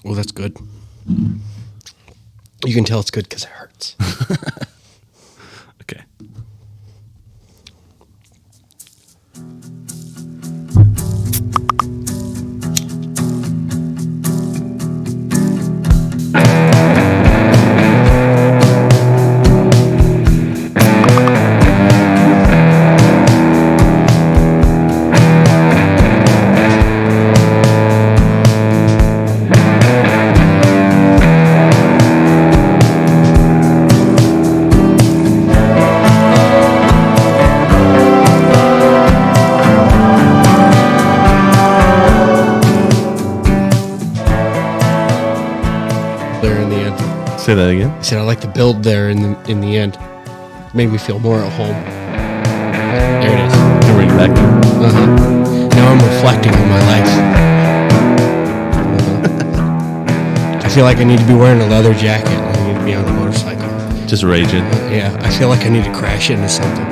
Well, that's good. You can tell it's good because it hurts. Okay. There in the end. Say that again. I said I like the build there in the end. Made me feel more at home. There it is. Can bring it back. Now I'm reflecting on my life. I feel like I need to be wearing a leather jacket. I need to be on a motorcycle. Just raging. Yeah, I feel like I need to crash into something.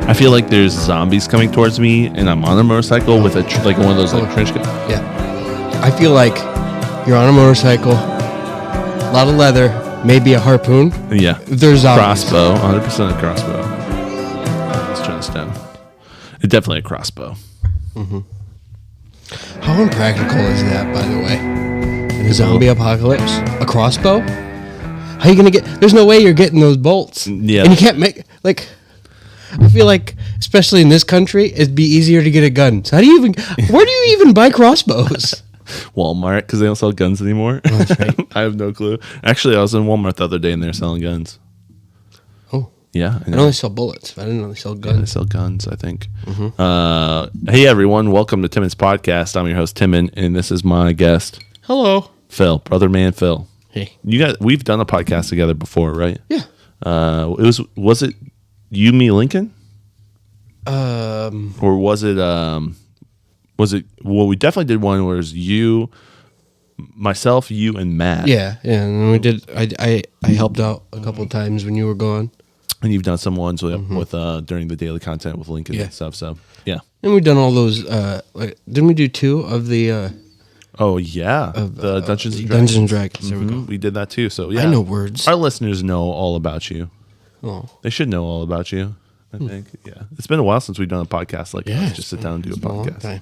I feel like there's zombies coming towards me, and I'm on a motorcycle with like one of those like trench coats. Yeah. I feel like you're on a motorcycle, a lot of leather, maybe a harpoon. Yeah. There's zombies. Crossbow, 100% a crossbow. Let's turn this down. It's definitely a crossbow. How impractical is that, by the way? In a zombie apocalypse? A crossbow? How you going to get... There's no way you're getting those bolts. Yeah. And you can't make... Like... I feel like, especially in this country, it'd be easier to get a gun. So how do you even... Where do you even buy crossbows? Walmart, because they don't sell guns anymore. Oh, that's right. I have no clue. Actually, I was in Walmart the other day, and they're selling guns. Oh. Yeah. I know they sell bullets, but I didn't know they sell Yeah, guns. they sell guns, I think. Hey, everyone. Welcome to Timmon's podcast. I'm your host, Timon, and this is my guest, Hello. Phil, Brotherman Phil. Hey. We've done a podcast together before, right? Yeah. Was it You, Me, Lincoln? Or was it well, we definitely did one where it was you, myself, you, and Matt. Yeah, and we did. I helped out a couple of times when you were gone, And you've done some ones with during the daily content with Lincoln Yeah. and stuff. So yeah. and we've done all those. Like, didn't we do 2 of the Oh yeah, the Dungeons and Dragons. Dungeons and Dragons? There we go. We did that too. So yeah, I know words. Our listeners know all about you. Oh, They should know all about you. I think. Yeah, it's been a while since we've done a podcast like yeah. that. Just sit down and do a It's been long podcast. time.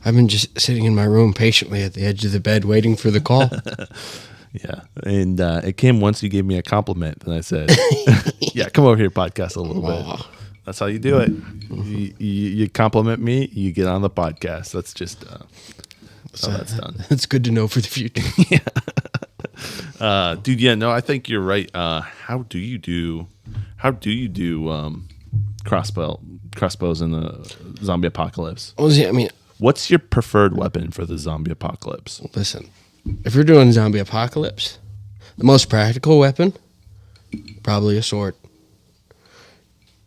I've been just sitting in my room patiently at the edge of the bed, waiting for the call. Yeah, and it came once you gave me a compliment, and I said, "Yeah, come over here, podcast a little bit." That's how you do it. You compliment me, you get on the podcast. That's just how that's done. It's good to know for the future. Dude, yeah, no, I think you're right. How do you do crossbows in the zombie apocalypse? Well, see, I mean, What's your preferred weapon for the zombie apocalypse? listen, if you're doing zombie apocalypse, the most practical weapon, probably a sword.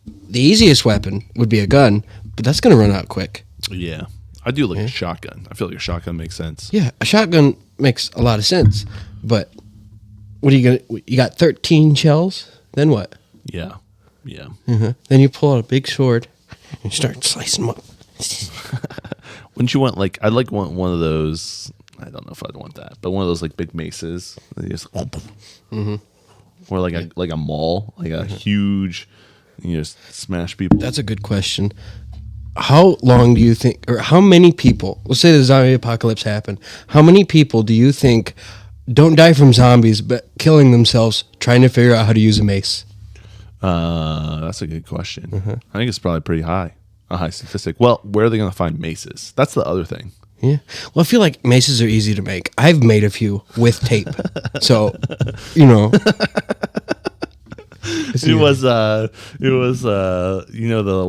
The easiest weapon would be a gun, but that's going to run out quick. Yeah, I do like a shotgun. I feel like a shotgun makes sense. Yeah, a shotgun makes a lot of sense, but what are you going to... You got 13 shells, then what? Yeah, yeah. Then you pull out a big sword and you start slicing them up. Wouldn't you want I'd want one of those? I don't know if I'd want that, but one of those like big maces. They just, or like a maul, like a huge. You just smash people. That's a good question. How long do you think, or how many people, let's say the zombie apocalypse happened, how many people do you think don't die from zombies but killing themselves trying to figure out how to use a mace? That's a good question. I think it's probably pretty high, a high statistic. Well, where are they going to find maces? That's the other thing. Yeah. Well, I feel like maces are easy to make. I've made a few with tape. So, you know. It was the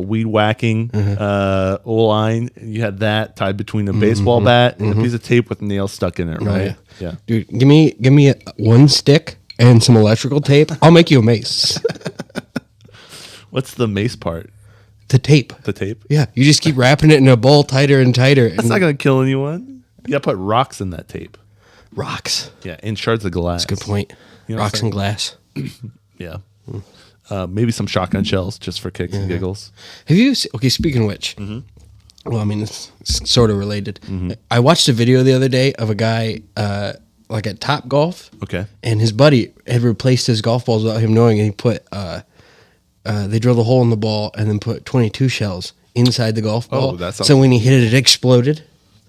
weed whacking line. You had that tied between a baseball bat and a piece of tape with nails stuck in it, right? Yeah. Dude, give me one stick and some electrical tape. I'll make you a mace. What's the mace part? The tape. The tape? Yeah, you just keep wrapping it in a bowl tighter and tighter. That's not going to kill anyone. You got to put rocks in that tape. Rocks. Yeah, and shards of glass. That's a good point. You know what Rocks I'm and glass. Yeah. Maybe some shotgun shells just for kicks and giggles. Have you seen, okay, speaking of which, well, I mean, it's sort of related. I watched a video the other day of a guy like at Top Golf. Okay. And his buddy had replaced his golf balls without him knowing, and he put they drilled a hole in the ball and then put 22 shells inside the golf ball. that sounds- so when he hit it, it exploded.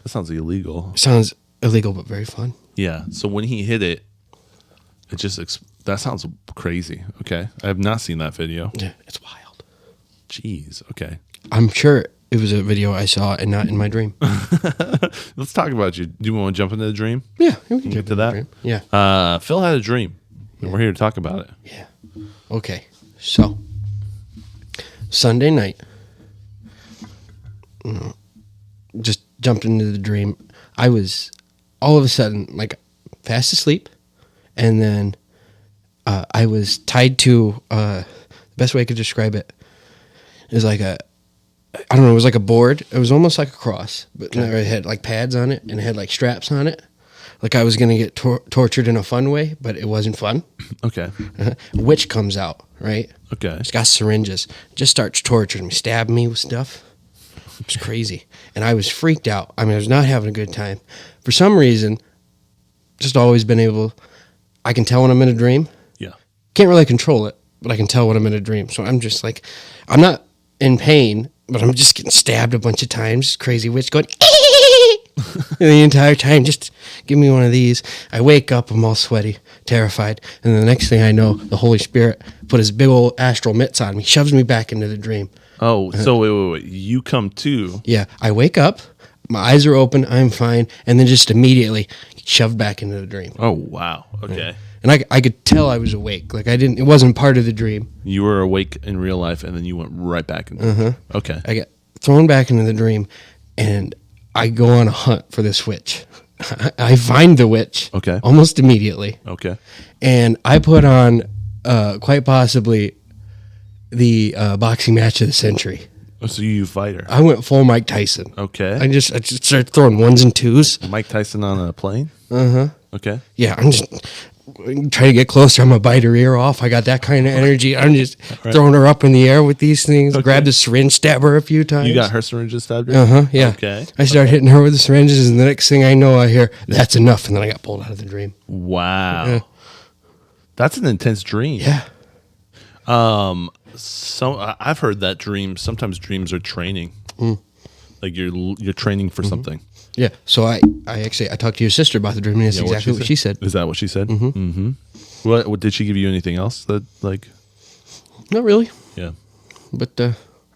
That sounds illegal. Sounds illegal, but very fun. Yeah. So when he hit it, it just that sounds crazy. Okay. I have not seen that video. Yeah, it's wild. Jeez. Okay. I'm sure it was a video I saw and not in my dream. Let's talk about you. Do you want to jump into the dream? Yeah, we can Get to that. Dream. Yeah. Phil had a dream, and we're here to talk about it. Yeah. Okay. So, Sunday night, just jumped into the dream. I was all of a sudden like fast asleep, and then I was tied to the best way I could describe it is like I don't know, it was like a board. It was almost like a cross, but it had like pads on it and it had like straps on it. Like I was going to get tortured in a fun way, but it wasn't fun. Okay. Witch comes out, right? Okay. She's got syringes. Just starts torturing me, stabbing me with stuff. It's crazy. And I was freaked out. I mean, I was not having a good time. For some reason, just always been able, I can tell when I'm in a dream. Yeah. Can't really control it, but I can tell when I'm in a dream. So I'm just like, I'm not in pain, but I'm just getting stabbed a bunch of times. Crazy witch going, and the entire time, just give me one of these. I wake up, I'm all sweaty, terrified. And the next thing I know, the Holy Spirit put his big old astral mitts on me, shoves me back into the dream. Oh, so wait. You come to. Yeah, I wake up, my eyes are open, I'm fine, and then just immediately shoved back into the dream. Oh, wow. Okay. And I could tell I was awake. Like it wasn't part of the dream. You were awake in real life, and then you went right back into Okay. I get thrown back into the dream, and I go on a hunt for this witch. I find the witch Okay. almost immediately. Okay. And I put on quite possibly the boxing match of the century. Oh, so you fight her. I went full Mike Tyson. Okay. I just started throwing ones and twos. Mike Tyson on a plane? Okay. Yeah, I'm just trying to get closer. I'm going to bite her ear off. I got that kind of energy. I'm just throwing her up in the air with these things. Okay. Grab the syringe, stab her a few times. You got her syringes stabbed her? Yeah. Okay. I started hitting her with the syringes, and the next thing I know, I hear, that's enough. And then I got pulled out of the dream. Wow. Yeah. That's an intense dream. Yeah. So I've heard that sometimes dreams are training. Like you're training for something. Yeah. So I talked to your sister about the dream, and that's exactly what she said. Is that what she said? Mm-hmm. What did she give you anything else that like? Not really. Yeah. But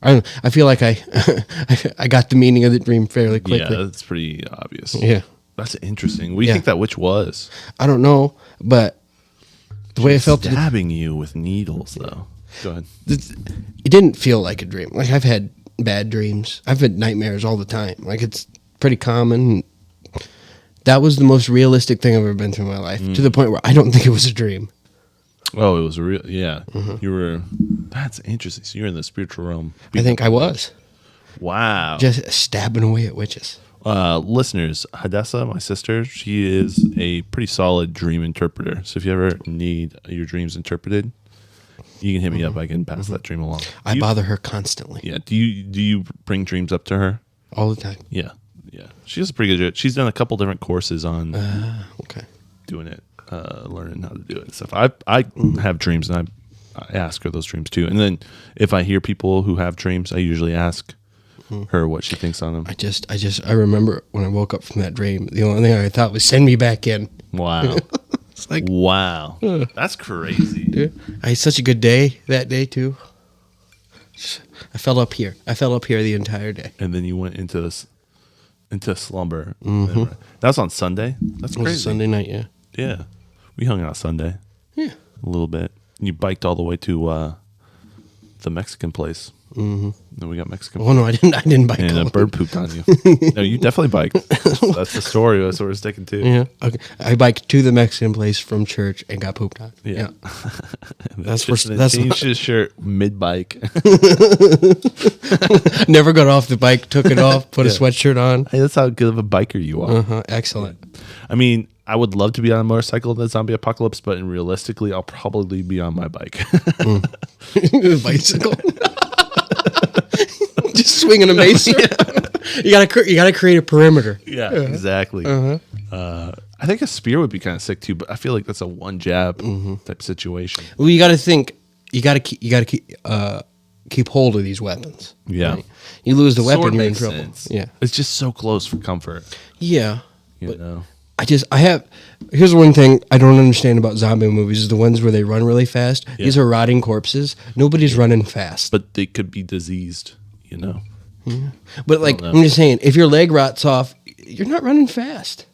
I feel like I got the meaning of the dream fairly quickly. Yeah, that's pretty obvious. Yeah. That's interesting. What do you think that witch was? I don't know, but the way I felt, stabbing you with needles, though. Go ahead. It didn't feel like a dream. Like I've had bad dreams. I've had nightmares all the time. Like it's pretty common. That was the most realistic thing I've ever been through in my life, to the point where I don't think it was a dream. Oh, it was real. Yeah, you were. That's interesting. So you're in the spiritual realm. I think I was Wow. just stabbing away at witches. Listeners, Hadessa, my sister, she is a pretty solid dream interpreter. So if you ever need your dreams interpreted, you can hit me up. I can pass that dream along. I bother her constantly. Yeah. Do you bring dreams up to her? All the time. Yeah. Yeah. She has a pretty good. She's done a couple different courses on Okay. doing it, learning how to do it and stuff. I have dreams, and I ask her those dreams too. And then if I hear people who have dreams, I usually ask her what she thinks on them. I remember when I woke up from that dream, the only thing I thought was send me back in. Wow. It's like, Wow. That's crazy. dude, I had such a good day that day too. I fell up here the entire day. And then you went into slumber. That was on Sunday? That's It was crazy. a Sunday night, yeah. Yeah. We hung out Sunday. Yeah. A little bit. And you biked all the way to the Mexican place. Mm-hmm. Then we got Mexican Oh no, I didn't bike. and all a the bird pooped on you. No, you definitely biked. That's the story. That's what we're sticking to. Yeah. Okay. I biked to the Mexican place from church and got pooped on. Yeah. That's changed his shirt mid bike. Never got off the bike, took it off, put a sweatshirt on. Hey, that's how good of a biker you are. Excellent. I mean, I would love to be on a motorcycle in the zombie apocalypse, but realistically, I'll probably be on my bike. Bicycle. Just swinging a mace. You gotta create a perimeter. Yeah, exactly. I think a spear would be kind of sick too, but I feel like that's a one jab type situation. Well, you got to think. You got to keep hold of these weapons. Yeah, right? You lose the weapon, Sword you're in makes trouble. sense. Yeah, it's just so close for comfort. yeah. You know, Here's one thing I don't understand about zombie movies is the ones where they run really fast. Yeah. These are rotting corpses. Nobody's running fast. but they could be diseased. You know, But like know. I'm just saying, if your leg rots off, you're not running fast,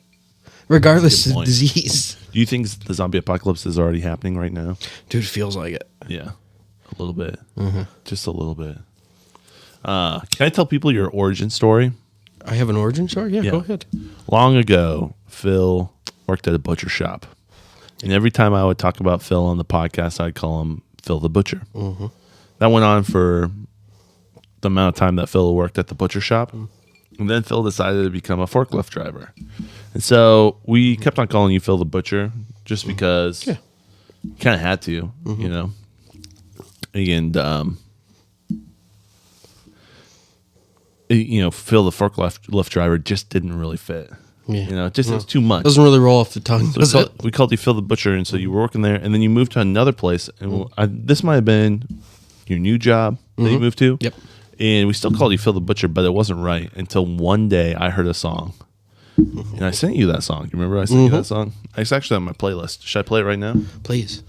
regardless of point. disease. do you think the zombie apocalypse is already happening right now? Dude, it feels like it. Yeah, a little bit, just a little bit. Can I tell people your origin story? I have an origin story. Yeah, go ahead. Long ago, Phil worked at a butcher shop. And every time I would talk about Phil on the podcast, I'd call him Phil the Butcher. Mm-hmm. That went on for the amount of time that Phil worked at the butcher shop. And then Phil decided to become a forklift driver. And so we kept on calling you Phil the Butcher just because you kind of had to, you know. And, you know, Phil the forklift driver just didn't really fit. Yeah. You know, it just was too much. Doesn't really roll off the tongue. So we called you Phil the Butcher, and so you were working there, and then you moved to another place. And this might have been your new job that you moved to. Yep. And we still called you Phil the Butcher, but it wasn't right until one day I heard a song. And I sent you that song. You remember I sent you that song? It's actually on my playlist. Should I play it right now? Please.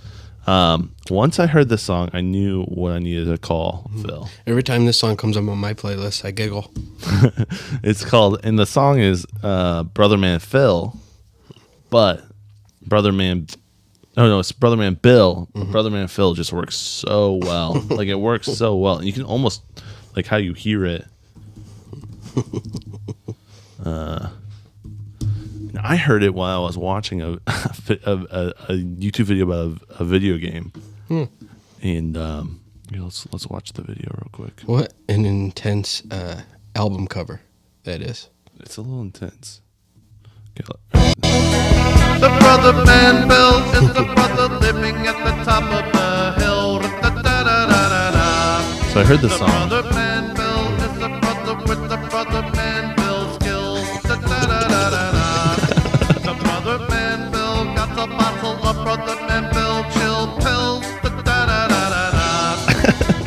Once I heard this song, I knew what I needed to call Phil. Every time this song comes up on my playlist, I giggle. It's called, and the song is Brotherman Phil, but it's Brotherman Bill. But Brotherman Phil just works so well. Like, it works so well. And you can almost, like, how you hear it. I heard it while I was watching a YouTube video about a video game. And let's watch the video real quick. What an intense album cover that is. It's a little intense. Okay, The Brotherman Phil is the brother living at the top of the hill. Da-da-da-da-da-da. so I heard the song. Brotherman Phil is the brother with the Brotherman Phil skills. Da-da-da-da-da-da. The Brotherman Phil got a bottle of Brotherman Phil chill pills. Da-da-da-da-da.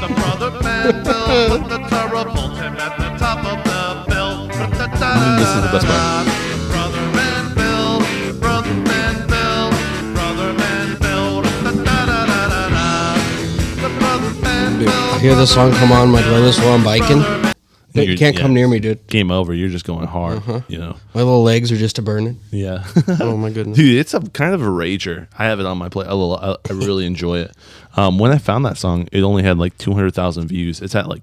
The Brotherman Phil with the terrible him at the top of the bill. This is the best part. Brotherman Phil, Brotherman Phil, Brotherman Phil. Da-da-da-da-da. The Brotherman Dude, Phil. I hear this song come on my playlist while I'm biking. You can't come near me, dude. Game over. You're just going hard. You know. My little legs are just a burning. Yeah. Oh my goodness. Dude, it's a kind of a rager. I have it on my play. I really enjoy it. When I found that song, it only had like 200,000 views. It's at like,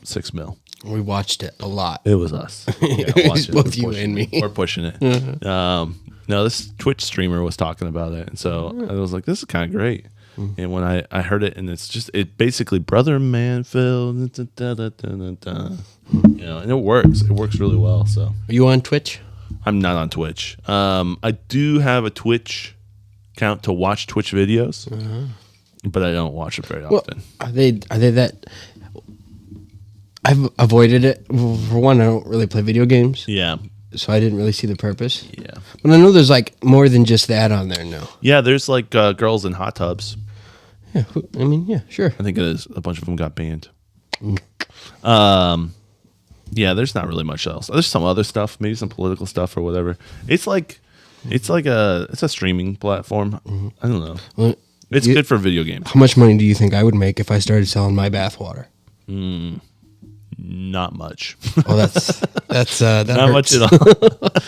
6 mil. We watched it a lot. It was us. Yeah, watch it. Both We're you pushing and me. it. We're pushing it. No, this Twitch streamer was talking about it, and so I was like, "This is kind of great." And when I heard it, and it basically Brotherman Phil, and it works. It works really well. So Are you on Twitch? I'm not on Twitch. I do have a Twitch account to watch Twitch videos, but I don't watch it very often. Are they that? I've avoided it. For one, I don't really play video games, Yeah, so I didn't really see the purpose. yeah, But I know there's like more than just that on there now. yeah. There's like girls in hot tubs. Yeah, I mean, yeah, sure. I think it is. A bunch of them got banned. Yeah, there's not really much else. There's some other stuff, maybe some political stuff or whatever. It's a streaming platform. I don't know. Well, It's good for video games. how much money do you think I would make if I started selling my bathwater? Not much. Oh, that Not much hurts. at all.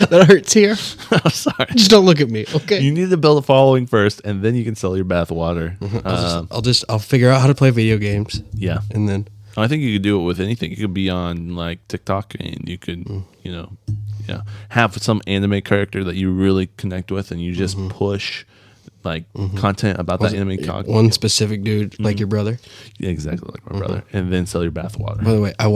That hurts here. I'm sorry. Just don't look at me, okay? You need to build a following first, and then you can sell your bath water. I'll figure out how to play video games, Yeah. and then I think you could do it with anything. You could be on like TikTok, and you could, have some anime character that you really connect with, and you just push like content about that anime character. one specific dude like your brother. Yeah, exactly like my brother, and then sell your bath water. By the way, I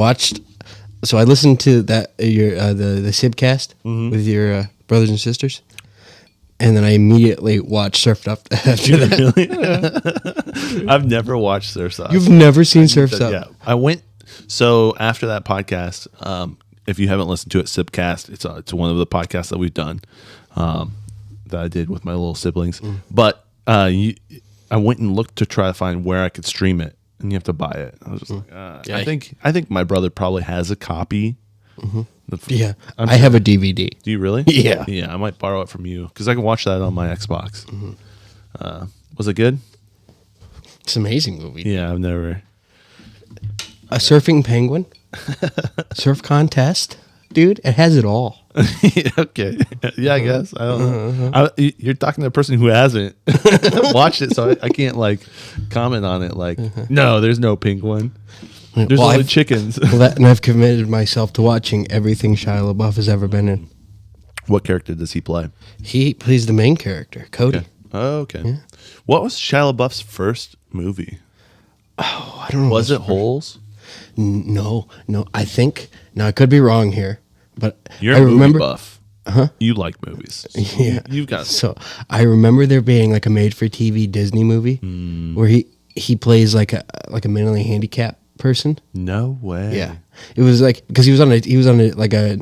listened to that your the Sibcast with your brothers and sisters, and then I immediately watched Surfed Up after that. Really? I've never watched Surf's Up. You've never seen Surf's Up? Yeah, I went. So after that podcast, if you haven't listened to it, Sibcast, it's one of the podcasts that we've done. that I did with my little siblings. But I went and looked to try to find where I could stream it, and you have to buy it. I was just like, Yeah. I think my brother probably has a copy. Yeah, I'm I have a DVD. Do you really? Yeah. Yeah, I might borrow it from you because I can watch that on my Xbox. Was it good? It's an amazing movie. Yeah, I've never. A surfing penguin, surf contest, dude. It has it all. Okay. Yeah, I guess. I don't know. You're talking to a person who hasn't watched it, so I can't like comment on it. Like, no, there's no penguin. There's Well, only I've- chickens. And I've committed myself to watching everything Shia LaBeouf has ever been in. What character does he play? He plays the main character, Cody. Okay. Oh, okay. What was Shia LaBeouf's first movie? Oh, I don't know. Was it Holes? No. I think. Now I could be wrong here, but You're I a movie remember. buff. Huh? You like movies. Yeah, You've got So I remember there being like a made-for-TV Disney movie where he plays like a mentally handicapped person. no way. Yeah, it was like because he was on like a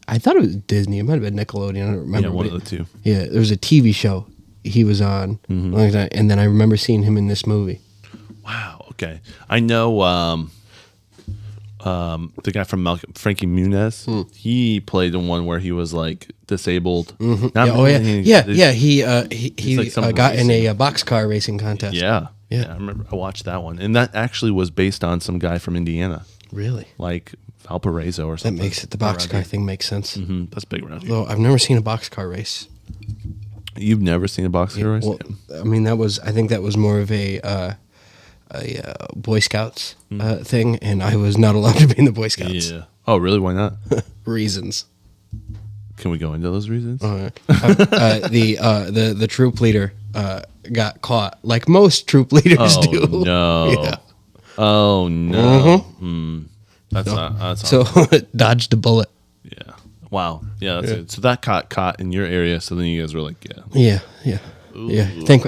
I thought it was Disney. It might have been Nickelodeon. I don't remember. Yeah, one but of the two. Yeah, there was a TV show he was on, like that, and then I remember seeing him in this movie. Wow. Okay. I know the guy from Malcolm, Frankie Muniz. He played in one where he was like disabled. Not Yeah, oh yeah, mentally- yeah. He like some got in racing. a boxcar racing contest. Yeah. Yeah. I remember I watched that one. And that actually was based on some guy from Indiana, Really, like Valparaiso or that something. makes it the boxcar thing makes sense. That's big around here. Though I've never seen a boxcar race. You've never seen a boxer race? Well, I mean, I think that was more of a Boy Scouts thing, and I was not allowed to be in the Boy Scouts. Yeah. Oh, really? Why not? Reasons. Can we go into those reasons? The troop leader got caught, like most troop leaders do. No. Yeah. Oh no. That's not. That's So dodged a bullet. yeah. Wow. Yeah. That's it. So that caught in your area. So then you guys were like, yeah, Yeah.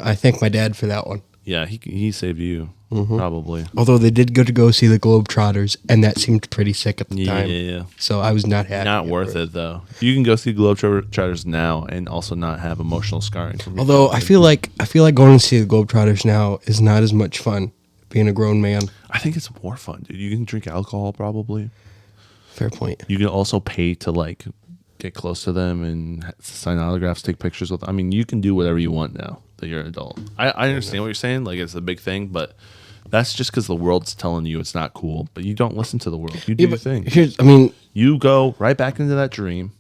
I thank my dad for that one. yeah. He saved you probably. Although they did go see the Globetrotters, and that seemed pretty sick at the Yeah, time. yeah. So I was not happy. Not worth it though. You can go see Globetrotters now and also not have emotional scarring. From your Although childhood. I feel like going to see the Globetrotters now is not as much fun being a grown man. I think it's more fun, dude. You can drink alcohol probably. Fair point. You can also pay to like get close to them and sign autographs, take pictures with them. I mean, you can do whatever you want now that you're an adult. I understand what you're saying. Like it's a big thing, but that's just because the world's telling you it's not cool. But you don't listen to the world. You do your thing. You go right back into that dream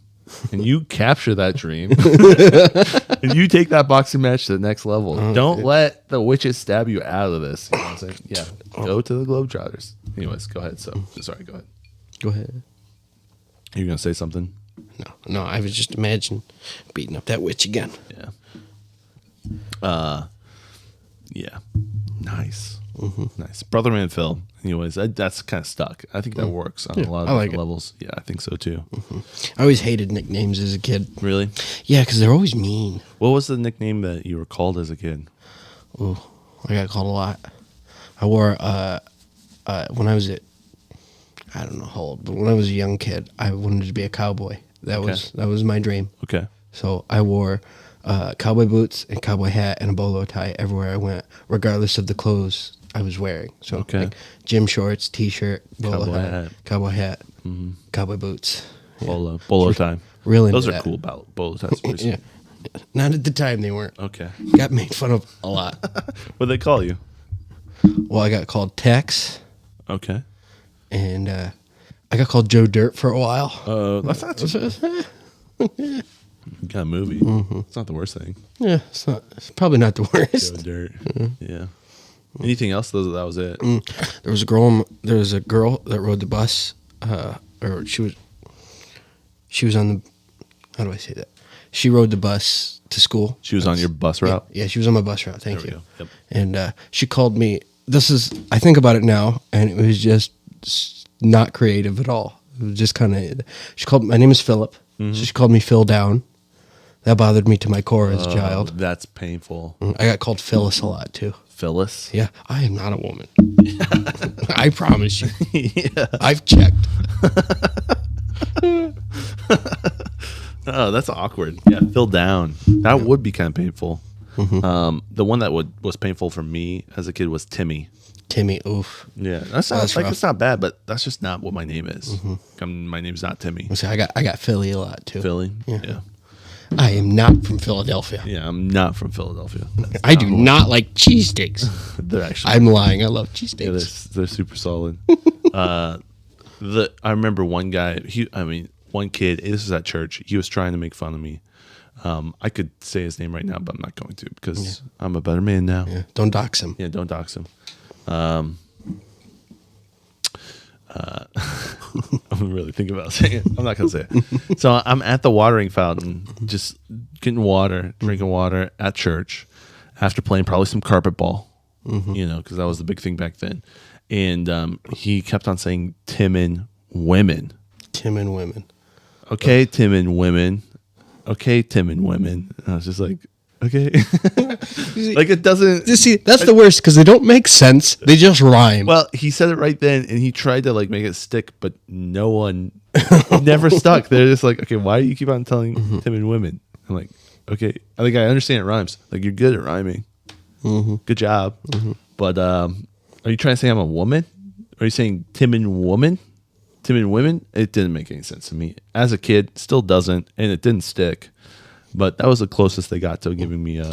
and you capture that dream and you take that boxing match to the next level. Don't let the witches stab you out of this. You know what I'm saying? Yeah. Go to the Globetrotters. Anyways, go ahead. So sorry, go ahead. Go ahead. You're gonna say something? No, I was just imagining beating up that witch again. Yeah. Yeah. Nice. Nice. Brotherman Phil. Anyways, that's kind of stuck. I think that works on a lot of I like different it. levels. Yeah, I think so too. I always hated nicknames as a kid. Really? Yeah, because they're always mean. What was the nickname that you were called as a kid? Ooh, I got called a lot. I wore when I was I don't know how old, but when I was a young kid, I wanted to be a cowboy. That was my dream. Okay. So I wore cowboy boots and cowboy hat and a bolo tie everywhere I went, regardless of the clothes I was wearing. So Okay. like gym shorts, t-shirt, bolo Cowboy hat, hat. cowboy hat, cowboy boots. Yeah. Bolo time. Real into Those are that. cool bolo ties. Yeah. Not at the time they weren't. Okay. Got made fun of a lot. What they call you? Well, I got called Tex, Okay. and I got called Joe Dirt for a while. That's not too You got a movie. It's not the worst thing. Yeah, it's probably not the worst. Joe Dirt. Yeah. Anything else? That was it. There was a girl that rode the bus, or she was on the. How do I say that? She rode the bus to school. She was on your bus route. Yeah, she was on my bus route. Thank There we you. go. Yep. And she called me. I think about it now, and it was just not creative at all. It was just kind of. She called. My name is Philip. So she called me Phil Down. That bothered me to my core as a child. That's painful. I got called Phyllis a lot too. Phyllis. Yeah, I am not a woman. I promise you. I've checked. Oh, that's awkward. Yeah, Phil Down. That would be kind of painful. The one that was painful for me as a kid was Timmy. Timmy, oof. Yeah, that's not That's like rough. it's not bad, but that's just not what my name is. My name's not Timmy. See, I got Philly a lot too. Philly. Yeah. I am not from Philadelphia. Yeah, I'm not from Philadelphia. That's I do not like cheesesteaks. They're actually I'm lying. I love yeah, cheesesteaks. they're super solid. I remember one guy. One kid. This was at church. He was trying to make fun of me. I could say his name right now, but I'm not going to because I'm a better man now. Yeah, don't dox him. Yeah, don't dox him. I'm really thinking about saying it. I'm not going to say it. So I'm at the watering fountain, just getting water, drinking water at church after playing probably some carpet ball, because that was the big thing back then. And he kept on saying Timon women. Timon women. Okay, Timon women. Okay, Timon women. And I was just like, okay. Like it doesn't. You see, that's the worst because they don't make sense. They just rhyme. Well, he said it right then, and he tried to like make it stick, but no one it never stuck. They're just like, okay, why do you keep on telling Timon women? I'm like, okay, I think I understand it rhymes. Like you're good at rhyming. Good job. But are you trying to say I'm a woman? Are you saying Timon woman? Timon women? It didn't make any sense to me as a kid. Still doesn't, and it didn't stick. But that was the closest they got to giving me a.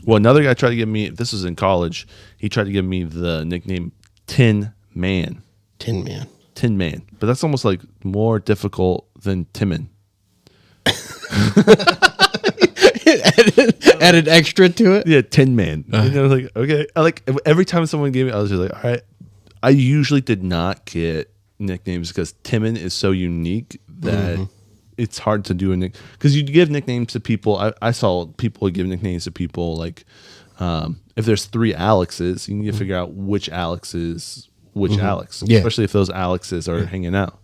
Well, another guy tried to give me. This was in college. He tried to give me the nickname Tin Man. Tin Man. Tin Man. But that's almost like more difficult than Timon. Added extra to it. Yeah, Tin Man. And I was like, okay. Every time someone gave me, I was just like, all right. I usually did not get nicknames because Timon is so unique that it's hard to do a nick. Because you give nicknames to people. I saw people give nicknames to people like if there's 3 Alexes, you need to figure out which Alex is which Alex, Yeah. especially if those Alexes are hanging out.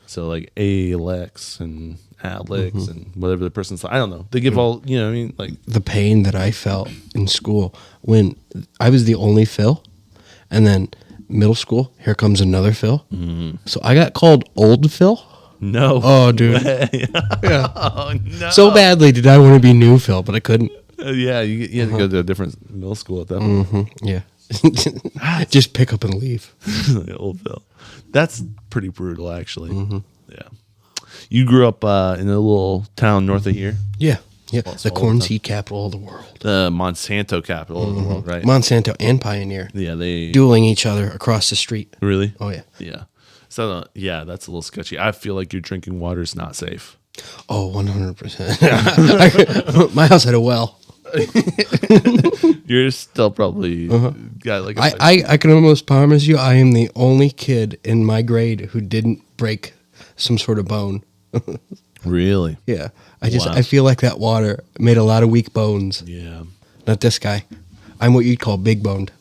So like Alex and Alex and whatever the person's. I don't know. They give all, you know what I mean? Like The pain that I felt in school when I was the only Phil, and then middle school, here comes another Phil. So I got called Old Phil. no. Oh, dude. Yeah. Oh, no. So badly did I want to be new Phil, but I couldn't. Yeah, you had to go to a different middle school at that point. Yeah. Just pick up and leave. Old Phil. That's pretty brutal, actually. Yeah. You grew up in a little town north of here, Yeah. Yeah. Well, it's The all corn the time. seed capital of the world. the Monsanto capital of the world, right? Monsanto and Pioneer Yeah, they dueling each other across the street. really. Oh, yeah. Yeah. So yeah, that's a little sketchy. I feel like your drinking water is not safe. Oh, 100%. My house had a well. You're still probably got like a I can almost promise you I am the only kid in my grade who didn't break some sort of bone. really. Yeah. Wow. I feel like that water made a lot of weak bones. Yeah. Not this guy. I'm what you'd call big boned.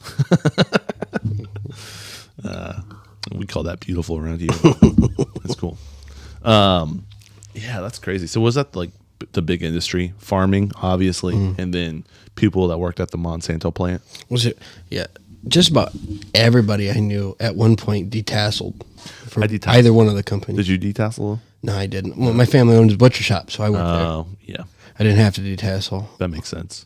We call that beautiful around here. That's cool. Yeah, that's crazy. So was that like the big industry, farming, obviously, and then people that worked at the Monsanto plant? Was it? Yeah. Just about everybody I knew at one point detasseled for I detasseled. either one of the companies. Did you detassel? No, I didn't. Well, my family owned a butcher shop, so I worked there. Oh, yeah. I didn't have to detassel, That makes sense.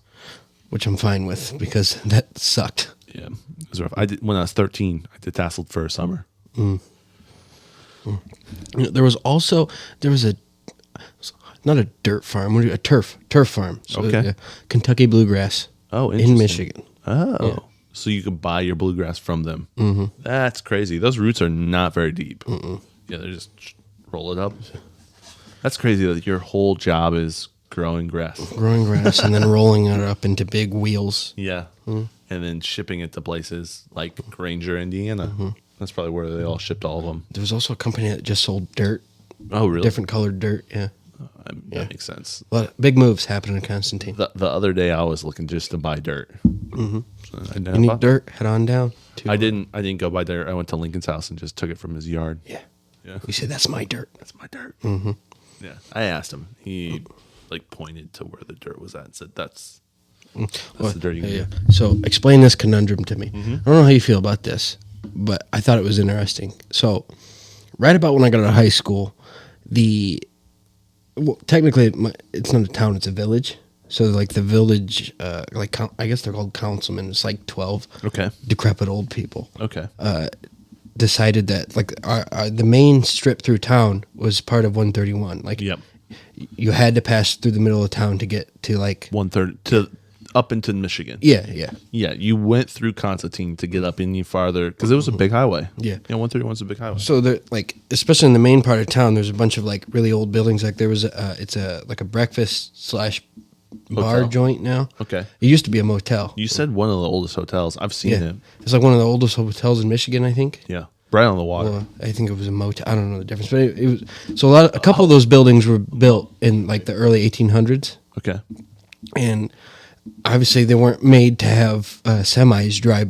which I'm fine with because that sucked. Yeah, it was rough. When I was 13, I detasseled for a summer. You know, there was a not a dirt farm, a turf farm. So, Okay. Kentucky bluegrass. Oh, in interesting. Michigan. Oh, Yeah. so you can buy your bluegrass from them. Mm-hmm. That's crazy. Those roots are not very deep. Yeah, they just roll it up. That's crazy that your whole job is growing grass. Growing grass and then rolling it up into big wheels. Yeah, and then shipping it to places like Granger, Indiana. That's probably where they all shipped all of them. There was also a company that just sold dirt, Oh, really? different colored dirt. Yeah. That makes sense. A lot of big moves happening in Constantine. The other day I was looking just to buy dirt. So You need dirt, head on down. To, I didn't go buy dirt. I went to Lincoln's house and just took it from his yard. Yeah. Yeah. You said, that's my dirt. That's my dirt. Yeah. I asked him. He like pointed to where the dirt was at and said, that's the dirt you can get. So explain this conundrum to me. I don't know how you feel about this, but I thought it was interesting. So right about when I got out of high school, the well, technically, it's not a town; it's a village. So, like the village, I guess they're called councilmen. It's like 12 Okay. decrepit old people. Okay. Decided that like the main strip through town was part of 131. Like, Yep. you had to pass through the middle of town to get to like 1/3 to up into Michigan. yeah. Yeah, you went through Constantine to get up any farther because it was a big highway. Yeah. 131's a big highway. So there, like, especially in the main part of town, there's a bunch of like really old buildings. Like there was it's a like a breakfast / bar Hotel. joint now. Okay. It used to be a motel. You said one of the oldest hotels. I've seen Yeah, it. it's like one of the oldest hotels in Michigan, I think. Yeah, right on the water. Well, I think it was a motel. I don't know the difference, but it was. So a couple of those buildings were built in like the early 1800s, Okay. and obviously they weren't made to have semis drive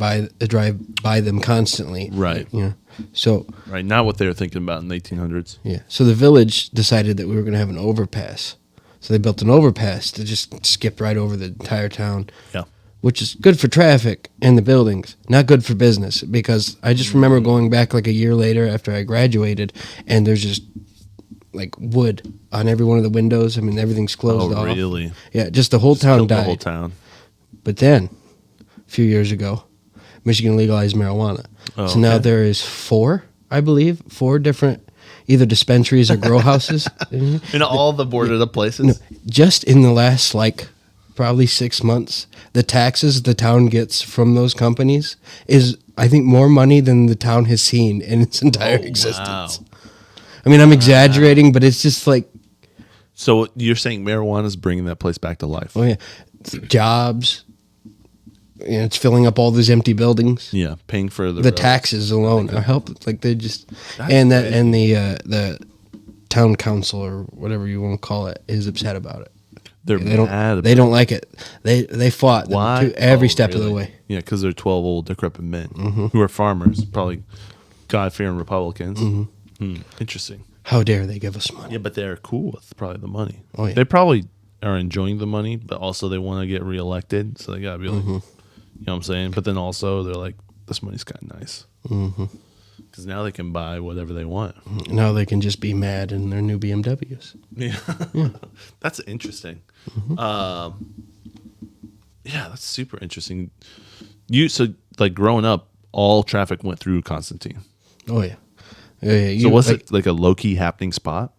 by them constantly. Right. You know, so Right. Not what they were thinking about in the 1800s. yeah. So the village decided that we were going to have an overpass. So they built an overpass that just skipped right over the entire town. Yeah. Which is good for traffic and the buildings, not good for business. Because I just remember going back like a year later after I graduated, and there's just like wood on every one of the windows. I mean, everything's closed off. Oh, really? Yeah, just the whole town Killed died. the whole town. But then, a few years ago, Michigan legalized marijuana. Oh, So now okay. there is 4 different either dispensaries or grow houses. In all the boarded up places? No, just in the last like probably 6 months, the taxes the town gets from those companies is, I think, more money than the town has seen in its entire existence. Wow. I mean, I'm exaggerating, but it's just like, So you're saying marijuana is bringing that place back to life? oh yeah, jobs. You know, it's filling up all these empty buildings. Yeah, paying for the The roads. taxes alone are help. Like they just That's and that crazy. and the town council or whatever you want to call it is upset about it. They're They don't. mad. They don't like it. They fought them Why? to every Oh, step of really? the way. Yeah, because they're 12 old decrepit men Mm-hmm. who are farmers, probably God-fearing Republicans. Interesting. How dare they give us money? Yeah, but they're cool with probably the money. Oh, yeah. They probably are enjoying the money, but also they want to get reelected, so they gotta be like, Mm-hmm. you know what I'm saying? But then also they're like, this money's kind of nice because now they can buy whatever they want. Now they can just be mad in their new BMWs. Yeah, that's interesting. Yeah, that's super interesting. So like growing up, all traffic went through Constantine. Oh yeah, yeah. So was it like a low key happening spot?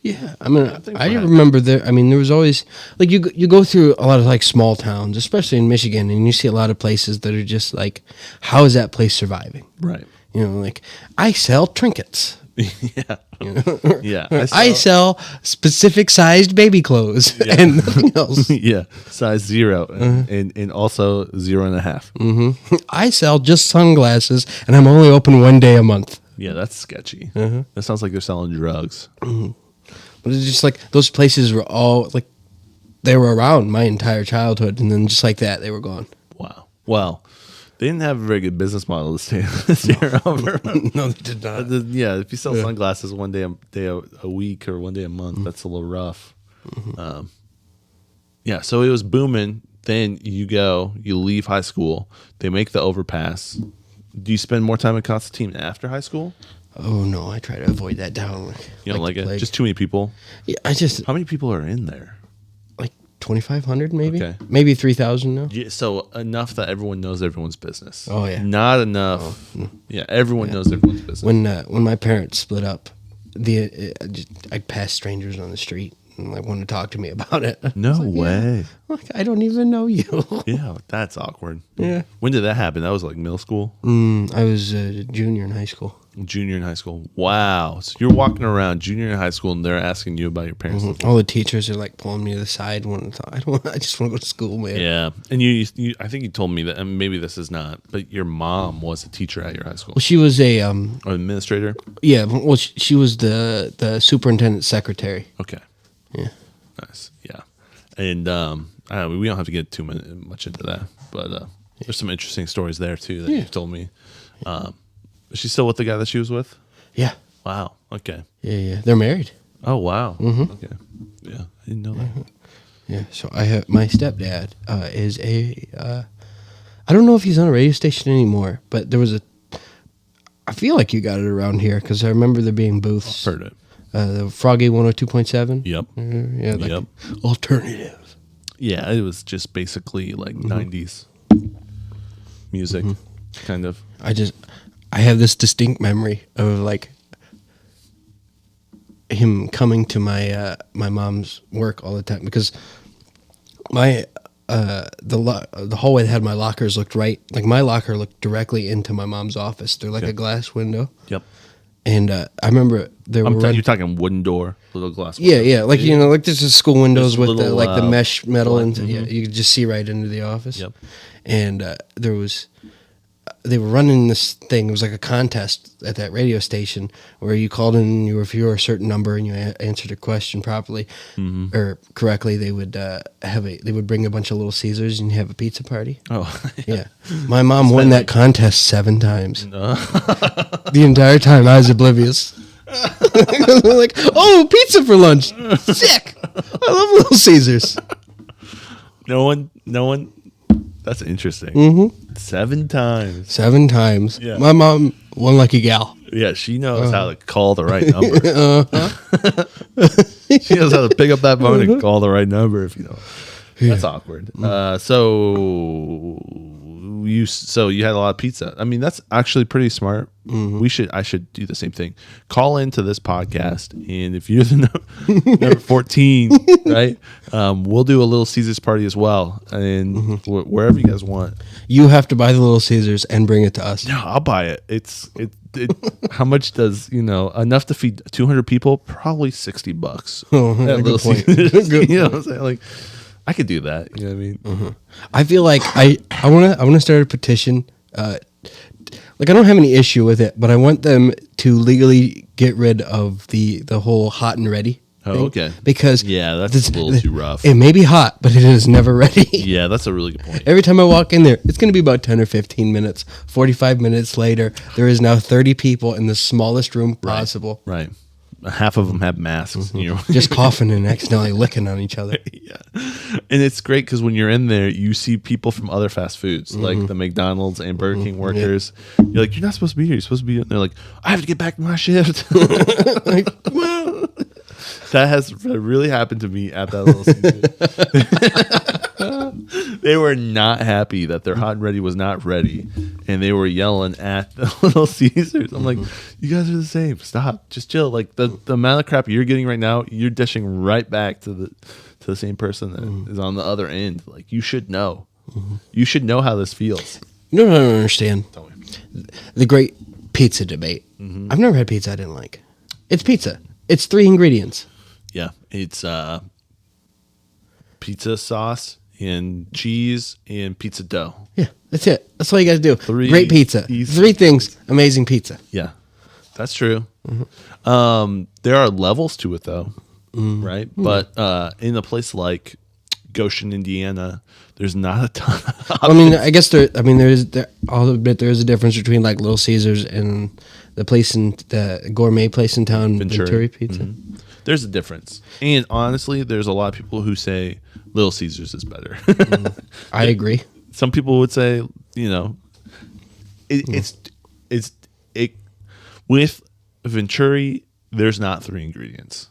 Yeah, I mean, think I perhaps. remember there. I mean, there was always like you go through a lot of like small towns, especially in Michigan, and you see a lot of places that are just like, how is that place surviving? Right. You know, like I sell trinkets. Yeah. Yeah. I sell specific sized baby clothes and nothing else. Yeah, size 0 Mm-hmm. and also 0.5. I sell just sunglasses, and I'm only open one day a month. Yeah, that's sketchy. Mm-hmm. That sounds like they're selling drugs. But it's just like those places were all like they were around my entire childhood, and then just like that, they were gone. Wow. Well, they didn't have a very good business model to stay over. No, they did not. Yeah, if you sell sunglasses one day a week or one day a month, that's a little rough. Yeah, so it was booming. Then you leave high school. They make the overpass. Do you spend more time in Constantine after high school? Oh no, I try to avoid that down. You don't like the it? plague. Just too many people? Yeah, I just How many people are in there? like 2,500 maybe, Okay. maybe 3,000 now. Yeah, so enough that everyone knows everyone's business. Oh, yeah. Not enough. Yeah, everyone knows everyone's business. When my parents split up, I'd pass strangers on the street and like wanted to talk to me about it. I No was like, way. Yeah. Like I don't even know you. Yeah, that's awkward. Yeah. When did that happen? That was like middle school? I was a junior in high school. Junior in high school. Wow. So you're walking around junior in high school and they're asking you about your parents. All the teachers are like pulling me to the side. I just want to go to school, man. Yeah. And you I think you told me that, and maybe this is not, but your mom was a teacher at your high school. Well, she was a Or administrator? yeah. Well, she was the superintendent's secretary. Okay. Yeah. Nice. Yeah. And I don't know, we don't have to get too much into that, but there's some interesting stories there too that Yeah. you've told me. Is she still with the guy that she was with? Yeah. Wow. Okay. Yeah. They're married. Oh, wow. Okay. Yeah. I didn't know that. Yeah. So I have my stepdad is I don't know if he's on a radio station anymore, but there was I feel like you got it around here because I remember there being booths. Heard it. The Froggy 102.7. Yep. Yeah, like Yep. alternative. Yeah, it was just basically like 90s music, kind of. I have this distinct memory of like him coming to my my mom's work all the time because my the hallway that had my lockers looked right, like my locker looked directly into my mom's office through like a glass window. Yep. And I remember there were You're talking wooden door, little glass yeah, window. yeah, like you know, like there's just school windows There's with the, little, like the mesh metal, black- and yeah, you could just see right into the office. Yep. And they were running this thing. It was like a contest at that radio station where you called in, if you were a certain number and you answered a question properly or correctly, they would they would bring a bunch of Little Caesars and have a pizza party. Oh, Yeah, my mom won that contest 7 times. The entire time I was oblivious. Like, oh, pizza for lunch, sick! I love Little Caesars. No one. That's interesting. 7 times. 7 times. Yeah. My mom won like a gal. Yeah, she knows how to call the right number. She knows how to pick up that phone and call the right number. If you know, that's awkward. So you had a lot of pizza. I mean, that's actually pretty smart. I should do the same thing. Call into this podcast, and if you're the number 14, right, we'll do a Little Caesars party as well, and wherever you guys want. You have to buy the Little Caesars and bring it to us. No, I'll buy it. It how much does enough to feed 200 people? Probably $60. Oh, At good Little point. Caesars. Good You know what I'm saying? Like, I could do that. You know what I mean? I feel like I want to start a petition. Like I don't have any issue with it, but I want them to legally get rid of the whole hot and ready. Oh, thing. okay. Because Yeah, that's a little too rough. It may be hot, but it is never ready. Yeah, that's a really good point. Every time I walk in there, it's going to be about 10 or 15 minutes. 45 minutes later, there is now 30 people in the smallest room possible, Right. Half of them have masks. You know? just coughing and accidentally licking on each other. Yeah. And it's great because when you're in there, you see people from other fast foods, like the McDonald's and Burger King workers. You're like, you're not supposed to be here. You're supposed to be. And they're like, I have to get back to my shift. Like, well, that has really happened to me at that Little Caesars. They were not happy that their hot and ready was not ready, and they were yelling at the Little Caesars. I'm like, you guys are the same. Stop. Just chill. Like the amount of crap you're getting right now, you're dishing right back to the same person that is on the other end. Like, you should know. You should know how this feels. You know what I don't understand? Tell me. The great pizza debate. I've never had pizza I didn't like. It's pizza. It's 3 ingredients. Yeah, it's pizza sauce and cheese and pizza dough. Yeah, that's it. That's all you got to do. 3 Great pizza. easy 3 things. Amazing pizza. Yeah, that's true. There are levels to it, though, right? But in a place like Goshen, Indiana, there's not a ton of I mean, I guess I'll admit there is a difference between like Little Caesars and the gourmet place in town, Venturi Pizza. There's a difference. And honestly, there's a lot of people who say Little Caesars is better. I agree. Some people would say, it's with Venturi, there's not 3 ingredients.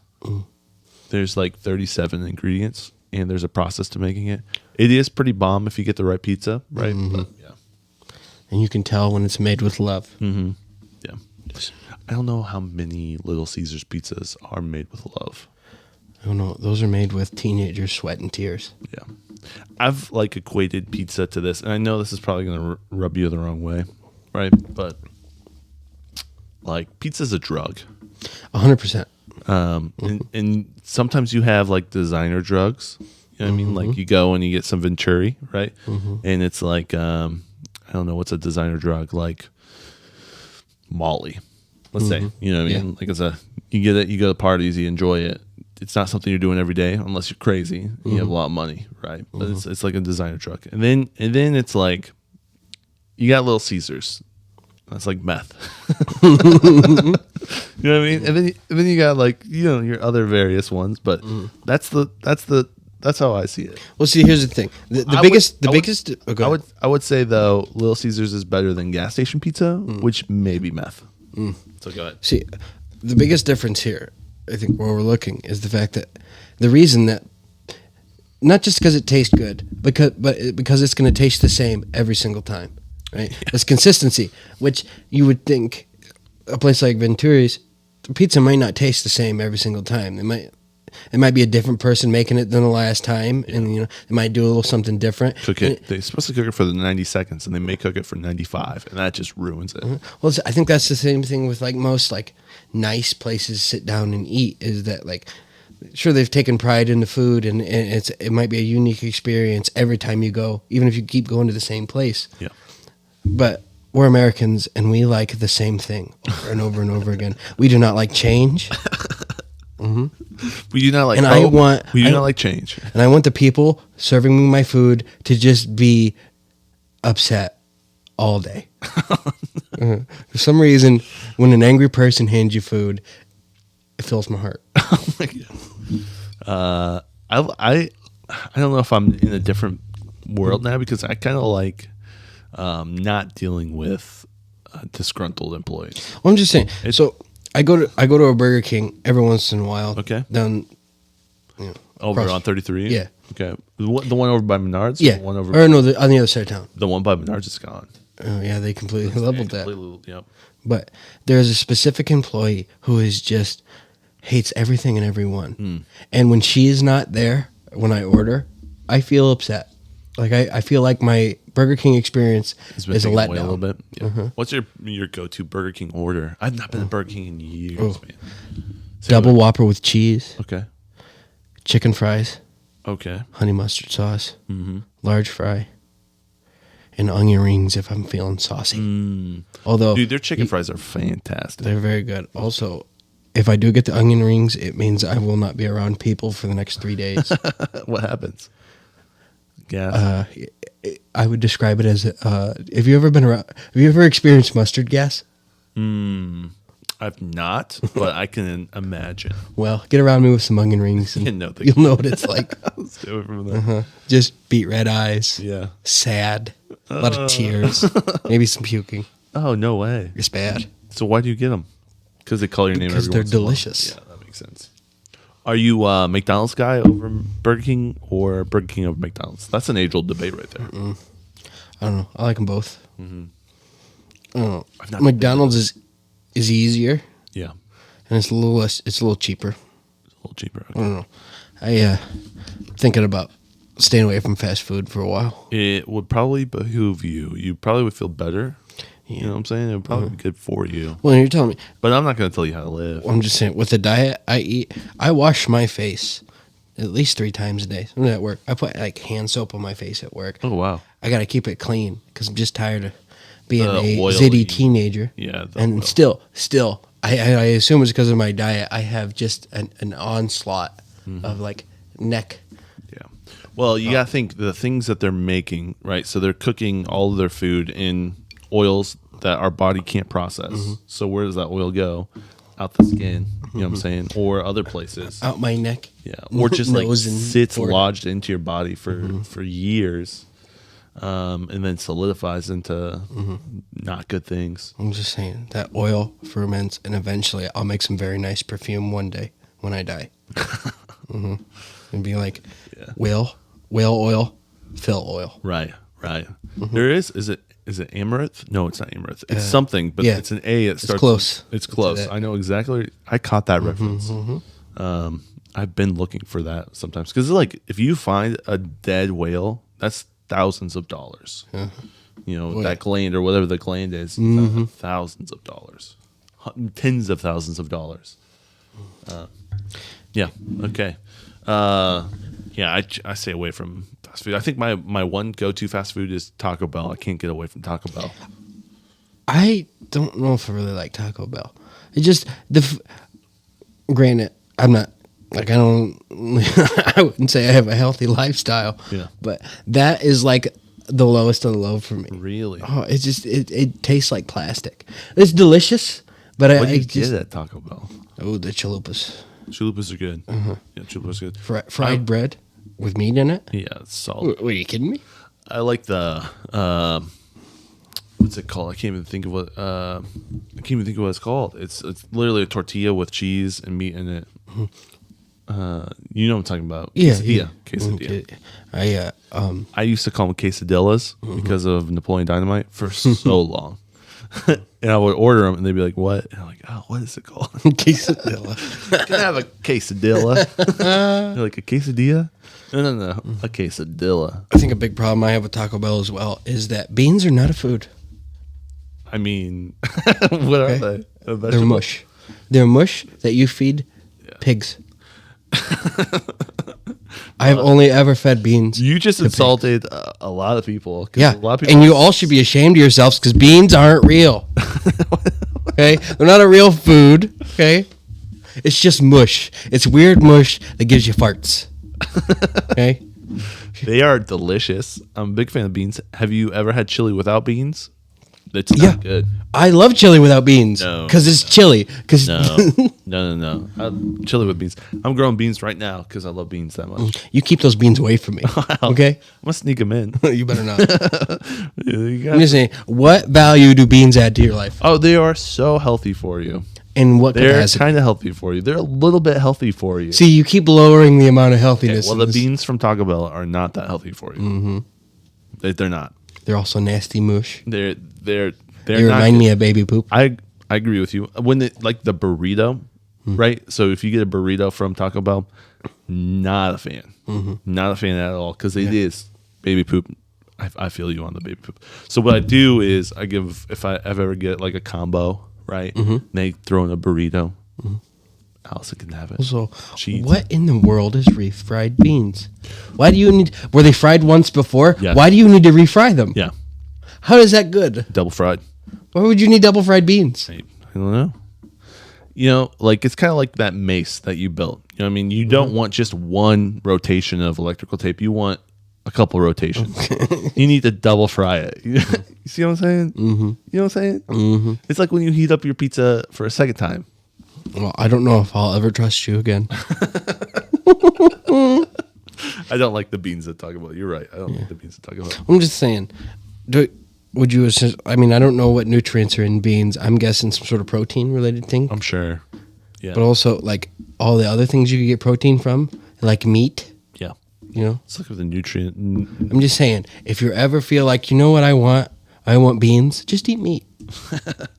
There's like 37 ingredients, and there's a process to making it. It is pretty bomb if you get the right pizza, right? But, yeah. And you can tell when it's made with love. Yeah. I don't know how many Little Caesars pizzas are made with love. I don't know. Those are made with teenagers' sweat and tears. Yeah. I've like equated pizza to this, and I know this is probably going to rub you the wrong way, right? But like, pizza's a drug. 100%. And sometimes you have like designer drugs. You know what I mean? Like, you go and you get some Venturi, right? And it's like, I don't know, what's a designer drug? Like Molly, let's say. You know what I mean? Like, you get it, you go to parties, you enjoy it. It's not something you're doing every day unless you're crazy and you have a lot of money, right? But it's like a designer drug. And then it's like, you got Little Caesars. That's like meth. You know what I mean? And then you got like, your other various ones, but that's how I see it. Well, see, here's the thing. I would say though, Little Caesars is better than gas station pizza, which may be meth. So go ahead. See, the biggest difference here I think we're overlooking is the fact that the reason that not just because it tastes good, because it's going to taste the same every single time, right? It's consistency, which you would think a place like Venturi's, the pizza might not taste the same every single time. It might be a different person making it than the last time, and they might do a little something different. Cook it. They're supposed to cook it for the 90 seconds, and they may cook it for 95, and that just ruins it. Well, I think that's the same thing with like most like nice places to sit down and eat. Is that like sure they've taken pride in the food, and it might be a unique experience every time you go, even if you keep going to the same place. Yeah. But we're Americans, and we like the same thing over and over and over again. We do not like change. We do not like. And we do not like change. And I want the people serving me my food to just be upset all day. For some reason, when an angry person hands you food, it fills my heart. Oh my God. I don't know if I'm in a different world now because I kind of like not dealing with disgruntled employees. Well, I'm just saying. So I go to a Burger King every once in a while. Okay. Down. Over on 33? Yeah. Okay. The one over by Menards? Yeah. The one over or no, on the other side of town. The one by Menards is gone. Oh yeah, they completely leveled that. Yep. But there's a specific employee who is just hates everything and everyone. And when she is not there, when I order, I feel upset. Like I feel like my Burger King experience is a letdown. A little bit. Yeah. What's your go-to Burger King order? I've not been to Burger King in years, man. Double Whopper with cheese, Okay. chicken fries, Okay. honey mustard sauce, large fry, and onion rings if I'm feeling saucy. Although, Dude, their chicken fries are fantastic. they're very good. Also, if I do get the onion rings, it means I will not be around people for the next 3 days. What happens? Gas. I would describe it as have you ever experienced mustard gas? I've not, but I can imagine. Well, get around me with some onion rings and No, you'll know what it's like. Let's do it from there. Just beet red eyes. Yeah. Sad. A lot of tears. Maybe some puking. Oh, no way. It's bad. So why do you get them? Because they call your name Because every they're once in a while. delicious. Yeah, that makes sense. Are you a McDonald's guy over Burger King or Burger King over McDonald's? That's an age-old debate right there. I don't know. I like them both. I don't know. I've not McDonald's is easier Yeah. and it's a little less. It's a little cheaper. It's a little cheaper. I don't know. I thinking about staying away from fast food for a while. It would probably behoove you. You probably would feel better. You know what I'm saying? It would probably be good for you. Well, you're telling me. But I'm not going to tell you how to live. I'm just saying, with the diet I eat, I wash my face at least 3 times a day. I'm at work. I put like hand soap on my face at work. Oh, wow. I got to keep it clean because I'm just tired of being The a oily- zitty teenager. Yeah. And still, I assume it's because of my diet. I have just an onslaught of like neck. Yeah. Well, you got to think the things that they're making, right? So they're cooking all of their food in oils that our body can't process. So where does that oil go? Out the skin, you know what I'm saying? Or other places. Out my neck. Yeah. Or just like Nose and sits forehead. lodged into your body for years. And then solidifies into not good things. I'm just saying that oil ferments, and eventually I'll make some very nice perfume one day when I die. And be like, whale oil, Phil oil. Right. There is it amaranth? No, it's not amaranth. It's something, but it's an A. It starts. Close. It's close. I know exactly. I caught that reference. I've been looking for that sometimes because like if you find a dead whale, that's thousands of dollars. You know that gland or whatever the gland is, thousands of dollars, tens of thousands of dollars. Yeah. Okay. Yeah, I stay away from fast food. I think my one go-to fast food is Taco Bell. I can't get away from Taco Bell. I don't know if I really like Taco Bell. It just granted, I'm not like I don't. I wouldn't say I have a healthy lifestyle. Yeah. But that is like the lowest of the low for me. Really? Oh, it's just it tastes like plastic. It's delicious, but What do I you just get at Taco Bell? the chalupas, Chalupas are good. Yeah, chalupas are good. fried bread with meat in it. Yeah, it's solid. What, are you kidding me? I like the what's it called? I can't even think of what it's called. It's literally a tortilla with cheese and meat in it. You know what I'm talking about? Yeah, Quesadilla. I used to call them quesadillas because of Napoleon Dynamite for so long. And I would order them, and they'd be like, "What?" And I'm like, "Oh, what is it called?" Quesadilla. Can I have a quesadilla? They're like, a quesadilla? No, a quesadilla. I think a big problem I have with Taco Bell as well is that beans are not a food. I mean, what are they? A They're vegetable? mush. They're mush that you feed pigs. I've only ever fed beans. You just insulted a lot of people. 'Cause Yeah, a lot of people and you all should be ashamed of yourselves because beans aren't real. Okay, they're not a real food. Okay, it's just mush. It's weird mush that gives you farts. Okay, They are delicious. I'm a big fan of beans. Have you ever had chili without beans? It's not Yeah. good. I love chili without beans No, because it's chili. Because No. Chili with beans. I'm growing beans right now because I love beans that much. you keep those beans away from me. Okay, I'm gonna sneak them in. you better not. You got- I'm just saying, what value do beans add to your life, oh, they are so healthy for you. and what They're capacity? kind of healthy for you. They're a little bit healthy for you. See, you keep lowering the amount of Okay, healthiness. well, in the this. beans from Taco Bell are not that healthy for you. Mm-hmm. They're not. They're also nasty mush. They're They not remind me of baby poop. I agree with you. When they like the burrito, right? So if you get a burrito from Taco Bell, not a fan. Not a fan at all because it is baby poop. I feel you on the baby poop. So what I do is I give if I ever get like a combo, right? They throw in a burrito. Allison can have it. So, Cheese. what in the world is refried beans? Why do you need? Were they fried once before? Yes. Why do you need to refry them? Yeah, How is that good? double fried. Why would you need double fried beans? I don't know. You know, like it's kind of like that mace that you built. You know what I mean? You don't want just one rotation of electrical tape. You want a couple rotations. You need to double fry it. You see what I'm saying? Mm-hmm. You know what I'm saying? Mm-hmm. It's like when you heat up your pizza for a second time. Well, I don't know if I'll ever trust you again. I don't like the beans that talk about. You're right. I don't like the beans that talk about. I'm just saying. Would you? I mean, I don't know what nutrients are in beans. I'm guessing some sort of protein related thing. I'm sure. Yeah. But also, like all the other things you could get protein from, like meat. Yeah. You know. Let's look at the nutrient. I'm just saying, if you ever feel like, you know what I want beans, just eat meat.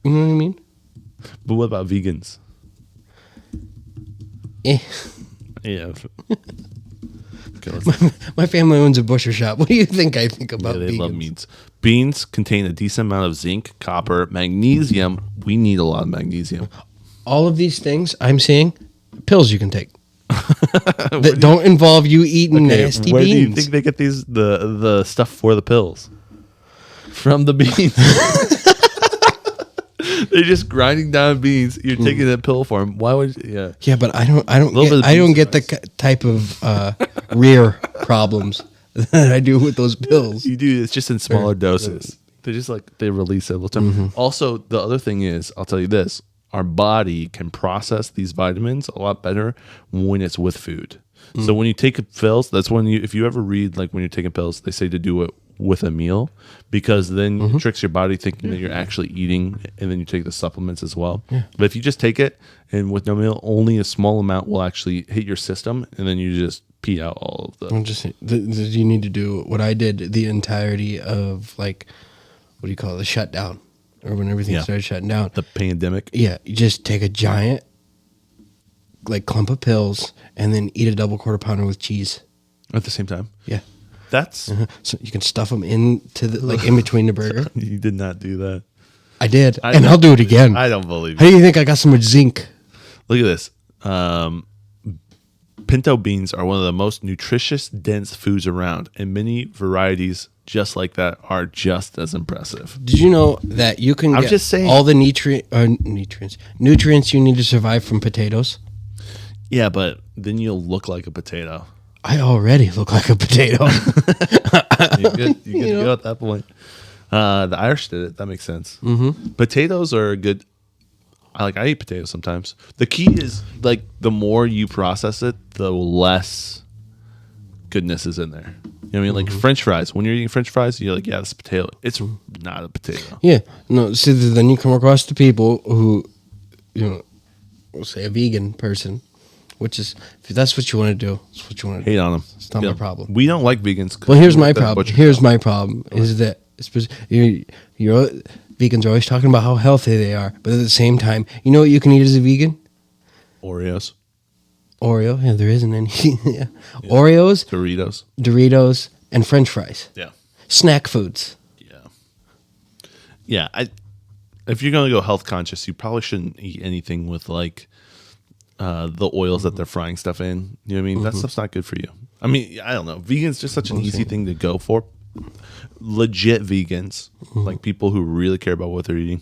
You know what I mean? But what about vegans? Eh. Yeah. Okay, let's My family owns a butcher shop. What do you think I think about they vegans? love meats. Beans contain a decent amount of zinc, copper, magnesium. We need a lot of magnesium. All of these things I'm seeing, pills you can take. That don't involve you eating nasty where beans. do you think they get these the stuff for the pills? From the beans. They're just grinding down beans. You're taking a pill form. Why would you? Yeah. Yeah, but I don't Little bit of I don't beans get the nice. type of rear problems that I do with those pills. You do. It's just in smaller doses. They're just like they release it all the time. Also, the other thing is, I'll tell you this: our body can process these vitamins a lot better when it's with food. So when you take pills, that's when you, if you ever read like when you're taking pills, they say to do it with a meal because then it tricks your body thinking that you're actually eating, and then you take the supplements as well. But if you just take it and with no meal, only a small amount will actually hit your system, and then you just pee out all of the. I'm just saying, you need to do what I did the entirety of, like, what do you call it, the shutdown, or when everything started shutting down. The pandemic. Yeah, you just take a giant, like, clump of pills and then eat a double quarter pounder with cheese. At the same time. Yeah. That's So you can stuff them into the, like, in between the burger. you did not do that. I did, I and don't- I'll do it again. I don't believe How it. do you think I got so much zinc? Look at this. Pinto beans are one of the most nutritious, dense foods around, and many varieties just like that are just as impressive. Did you know that you can I'm get just saying- all the nutrients you need to survive from potatoes? Yeah, but then you'll look like a potato. I already look like a potato. You're good. You're good to go at that point. The Irish did it. That makes sense. Mm-hmm. Potatoes are good. I eat potatoes sometimes. The key is like the more you process it, the less goodness is in there. You know what I mean? Like French fries. When you're eating French fries, you're like, yeah, it's a potato. It's not a potato. Yeah, no. See, then you come across the people who, you know, we'll say a vegan person, which is if that's what you want to do, that's what you want to do. Hate on them. It's not my problem. We don't like vegans. 'cause Well, here's we my like that problem. butcher Here's stuff. my problem is that you're vegans are always talking about how healthy they are, but at the same time, you know what you can eat as a vegan? Oreos, Oreo. Yeah, there isn't any. Yeah. Oreos, Doritos, and French fries. Yeah. Snack foods. Yeah. If you're gonna go health conscious, you probably shouldn't eat anything with like the oils that they're frying stuff in. You know what I mean? That stuff's not good for you. I mean, I don't know. Vegan's just such an easy thing to go for. Legit vegans, like people who really care about what they're eating,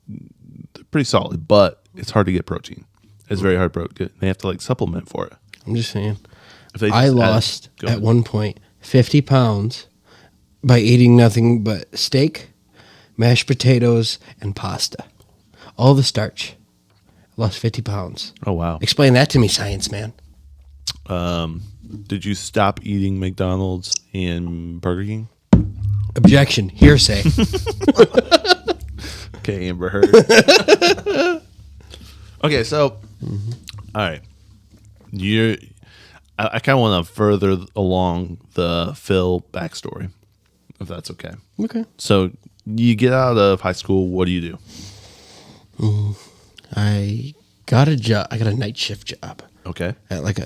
they're pretty solid, but it's hard to get protein. It's very hard to get. They have to like supplement for it. I'm just saying. If they I just lost go at ahead. one point 50 pounds by eating nothing but steak, mashed potatoes, and pasta. All the starch. I lost 50 pounds. Oh wow. Explain that to me, science man. Did you stop eating McDonald's and Burger King? Objection. Hearsay. Okay, Amber Heard. Okay, so all right, I kind of want to further along the Phil backstory, if that's okay. Okay. So you get out of high school. What do you do? I got a job. I got a night shift job Okay. at like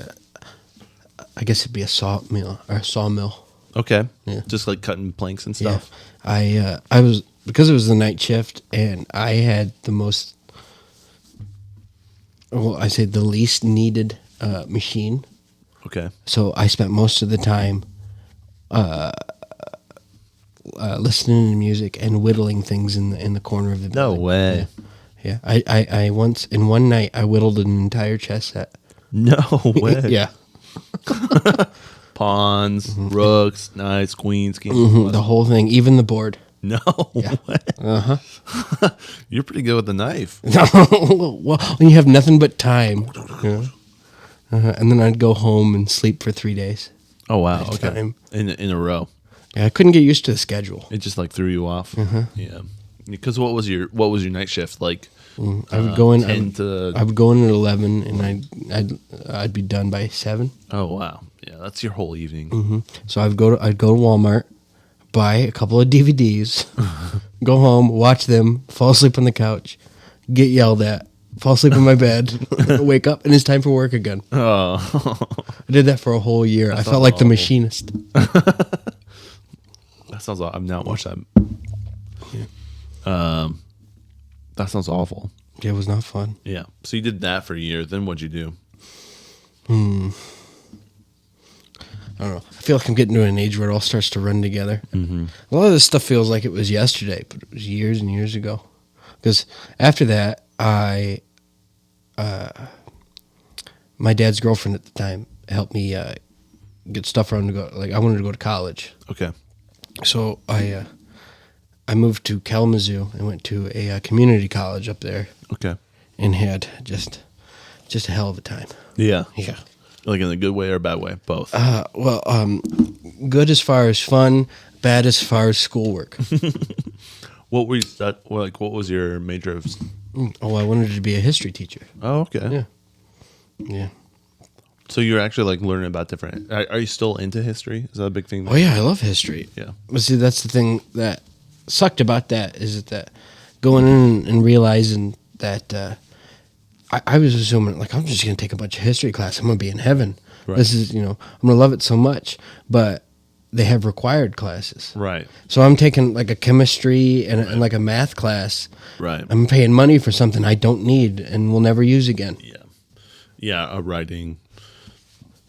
I guess it'd be a sawmill or a sawmill. Okay. Yeah. Just like cutting planks and stuff. Yeah. I was because it was the night shift and I had the most. Well, I say the least needed machine. Okay. So I spent most of the time listening to music and whittling things in the corner of the No building. way. Yeah. I once in one night I whittled an entire chess set. No way. Yeah. Pawns, rooks, knights, queens, kings. The whole thing, even the board. No way. You're pretty good with the knife. Well, when you have nothing but time. Yeah. And then I'd go home and sleep for 3 days. Oh wow. Next Okay. time. In a row. Yeah, I couldn't get used to the schedule. It just like threw you off. Yeah. Because what was your night shift like? I would go in. 10 to. I would go in at 11, and I'd be done by 7. Oh wow. Yeah, that's your whole evening. So I'd go to Walmart, buy a couple of DVDs, go home, watch them, fall asleep on the couch, get yelled at, fall asleep in my bed, wake up, and it's time for work again. Oh. I did that for a whole year. I felt like the awful. machinist. That sounds. I've not watched that. That sounds awful. It was not fun. Yeah. So you did that for a year. Then what'd you do? I don't know. I feel like I'm getting to an age where it all starts to run together. A lot of this stuff feels like it was yesterday, but it was years and years ago. Because after that, my dad's girlfriend at the time helped me get stuff around to go. Like I wanted to go to college, Okay. so I moved to Kalamazoo and went to a community college up there, Okay. and had just a hell of a time. Yeah. Yeah. Like in a good way or a bad way? Both. Good as far as fun, bad as far as schoolwork. What were you like? What was your major of? Oh, I wanted to be a history teacher. Oh, okay. Yeah. Yeah. So you're actually like learning about different. Are you still into history? Is that a big thing? Oh yeah, I love history. Yeah. But see, that's the thing that sucked about that is that going in and realizing that I was assuming like I'm just gonna take a bunch of history class. I'm gonna be in heaven. Right. This is I'm gonna love it so much. But they have required classes. Right. So I'm taking like a chemistry and like a math class. Right. I'm paying money for something I don't need and will never use again. Yeah. Yeah. Writing.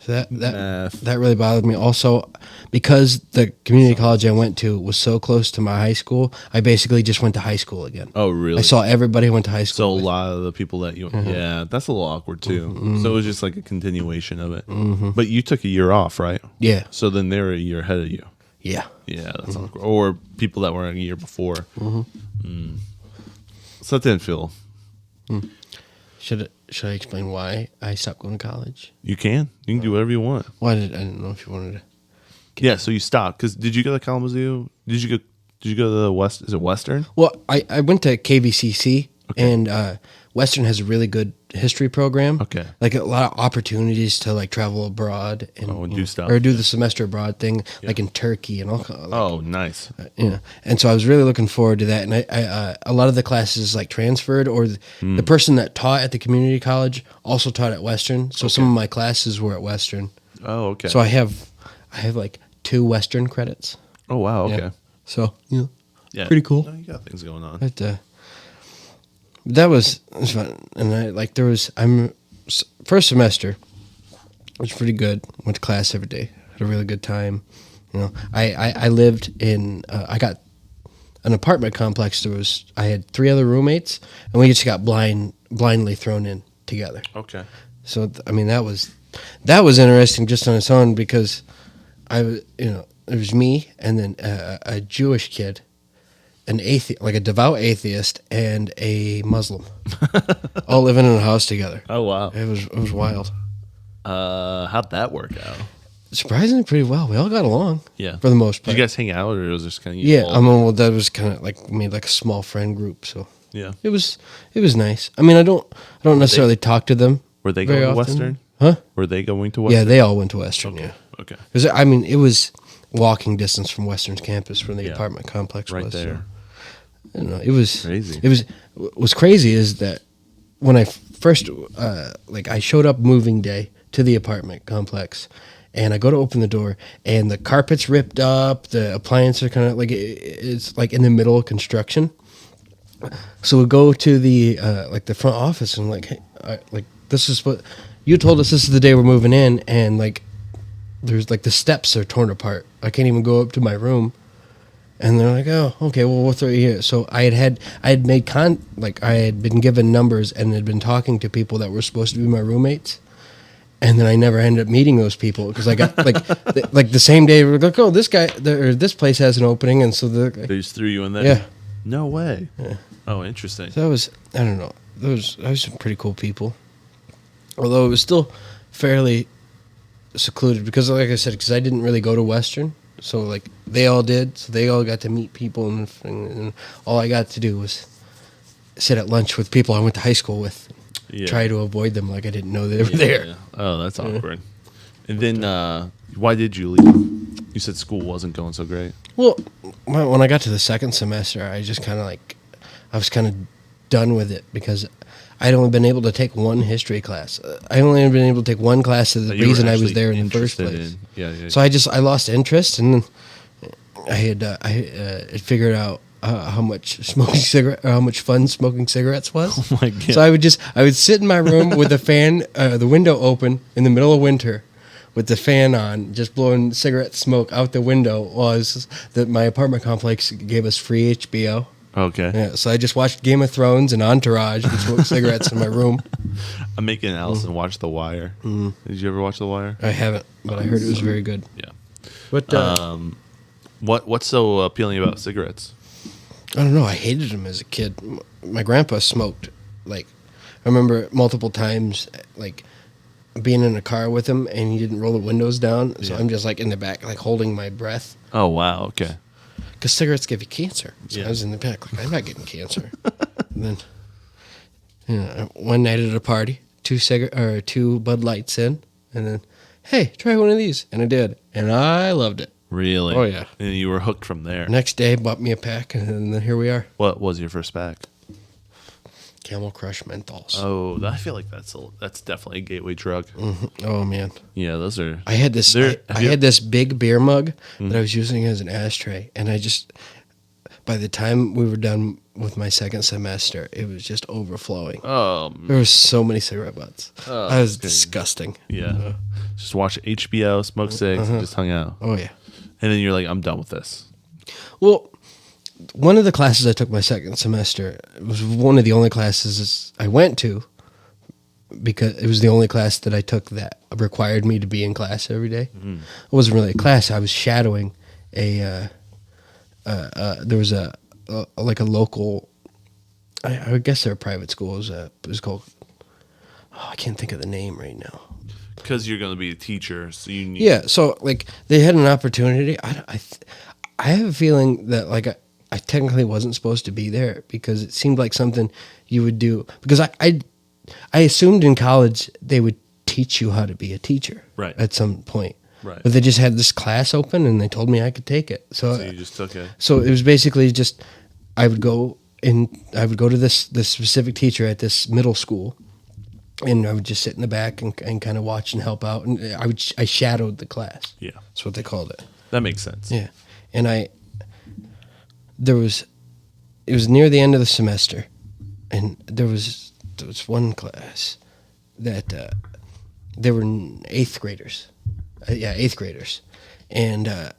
So Math. that really bothered me. Also, because the community college I went to was so close to my high school, I basically just went to high school again. Oh, really? I saw everybody I went to high So school a with. lot of the people that you, yeah, that's a little awkward too. So it was just like a continuation of it. But you took a year off, right? Yeah, So then they were a year ahead of you. yeah. Yeah, that's awkward. Or people that were a year before. So that didn't feel. Should I explain why I stopped going to college? You can do whatever you want. Why I didn't know if you wanted to. Yeah. So you stopped because did you go to Kalamazoo? Did you go to the West? Is it Western? Well, I went to KVCC, and Western has a really good history program. Okay. Like a lot of opportunities to like travel abroad and, and you do know, stuff. or do the semester abroad thing, like in Turkey and all kinds of, like, Oh, nice. you know. And so I was really looking forward to that. And I a lot of the classes like transferred, or the person that taught at the community college also taught at Western. So some of my classes were at Western. Oh, okay. So I have like 2 Western credits. Oh, wow. Okay. Yeah. So, you know, Yeah. pretty cool. No, you got things going on. But that was fun. And I like first semester was pretty good. Went to class every day. Had a really good time. You know, I lived in I got an apartment complex. I had 3 other roommates, and we just got blindly thrown in together. Okay. So I mean that was interesting just on its own, because it was me and then a Jewish kid, an atheist, like a devout atheist, and a Muslim, all living in a house together. Oh, wow. It was wild. How'd that work out? Surprisingly, pretty well. We all got along. Yeah. for the most Did part. you guys hang out, or it was just kind of Yeah, I mean, well, that was kind of like made like a small friend group. So yeah. it was nice. I mean, I don't necessarily talk to them. Were they very going to often. Western? Huh? Were they going to Western? Yeah, they all went to Western. Yeah. Okay. Because I mean, it was walking distance from Western's campus, from the Yeah. apartment complex Right was. there. So, it was Crazy. It was crazy is that when I first I showed up moving day to the apartment complex, and I go to open the door, and the carpet's ripped up, the appliances are kind of like it's like in the middle of construction. So we go to the the front office, and like, hey, this is what you told us. This is the day we're moving in, and like there's like the steps are torn apart. I can't even go up to my room. And they're like, oh, okay, well, we'll throw you here. So I had made I had been given numbers and had been talking to people that were supposed to be my roommates. And then I never ended up meeting those people, because I got like the same day, we're like, oh, this guy or this place has an opening. And so They just threw you in there? yeah. No way. Yeah. Oh, interesting. So I don't know. Those some pretty cool people. Although it was still fairly secluded, because like I said, because I didn't really go to Western. So like they all did, so they all got to meet people, and all I got to do was sit at lunch with people I went to high school with, Yeah. try to avoid them like I didn't know they were there. Yeah. Oh, that's awkward. And then, why did you leave? You said school wasn't going so great. Well, when I got to the second semester, I just kind of I was kind of done with it, because I'd only been able to take one history class. I only had been able to take one class of the That you were reason I was actually there in the first interested place. in. Yeah. So I lost interest, and then I had figured out how much how much fun smoking cigarettes was. Oh my God. So I would sit in my room with the fan, the window open in the middle of winter, with the fan on, just blowing cigarette smoke out the window, while my apartment complex gave us free HBO. Okay. Yeah, so I just watched Game of Thrones and Entourage and smoked cigarettes in my room. I'm making Allison watch The Wire. Did you ever watch The Wire? I haven't, but I heard it was very good. Yeah. But What's so appealing about cigarettes? I don't know. I hated them as a kid. My grandpa smoked. Like, I remember multiple times, like, being in a car with him, and he didn't roll the windows down. So Yeah. I'm just like in the back, like holding my breath, Oh, wow. Okay. because cigarettes give you cancer. So Yeah. I was in the back, like, I'm not getting cancer. And then, one night at a party, 2 Bud Lights in, and then, hey, try one of these, and I did, and I loved it. Really? Oh, yeah. And you were hooked from there. Next day, bought me a pack, and then here we are. What was your first pack? Camel Crush menthols. Oh, I feel like that's definitely a gateway drug. Oh man. Yeah, those are. I had this. There- I have you- had this big beer mug that I was using as an ashtray, and by the time we were done with my second semester, it was just overflowing. There were so many cigarette butts. Oh, That was that's crazy. disgusting. Yeah. Just watch HBO, smoke cigs, and just hung out. Oh yeah. And then you're like, I'm done with this. Well, one of the classes I took my second semester was one of the only classes I went to, because it was the only class that I took that required me to be in class every day. It wasn't really a class. I was shadowing there was a local, I guess they're a private school. It was called, I can't think of the name right now. Because you're going to be a teacher, so you need. Yeah, so like they had an opportunity. I have a feeling that like I technically wasn't supposed to be there, because it seemed like something you would do, because I I assumed in college they would teach you how to be a teacher, Right. at some point, Right. But they just had this class open, and they told me I could take it. So you just took it. So it was basically just I would go to this specific teacher at this middle school, and I would just sit in the back and kind of watch and help out, and I shadowed the class. Yeah. That's what they called it. That makes sense. Yeah, and it was near the end of the semester, and there was one class that they were eighth graders, eighth graders, and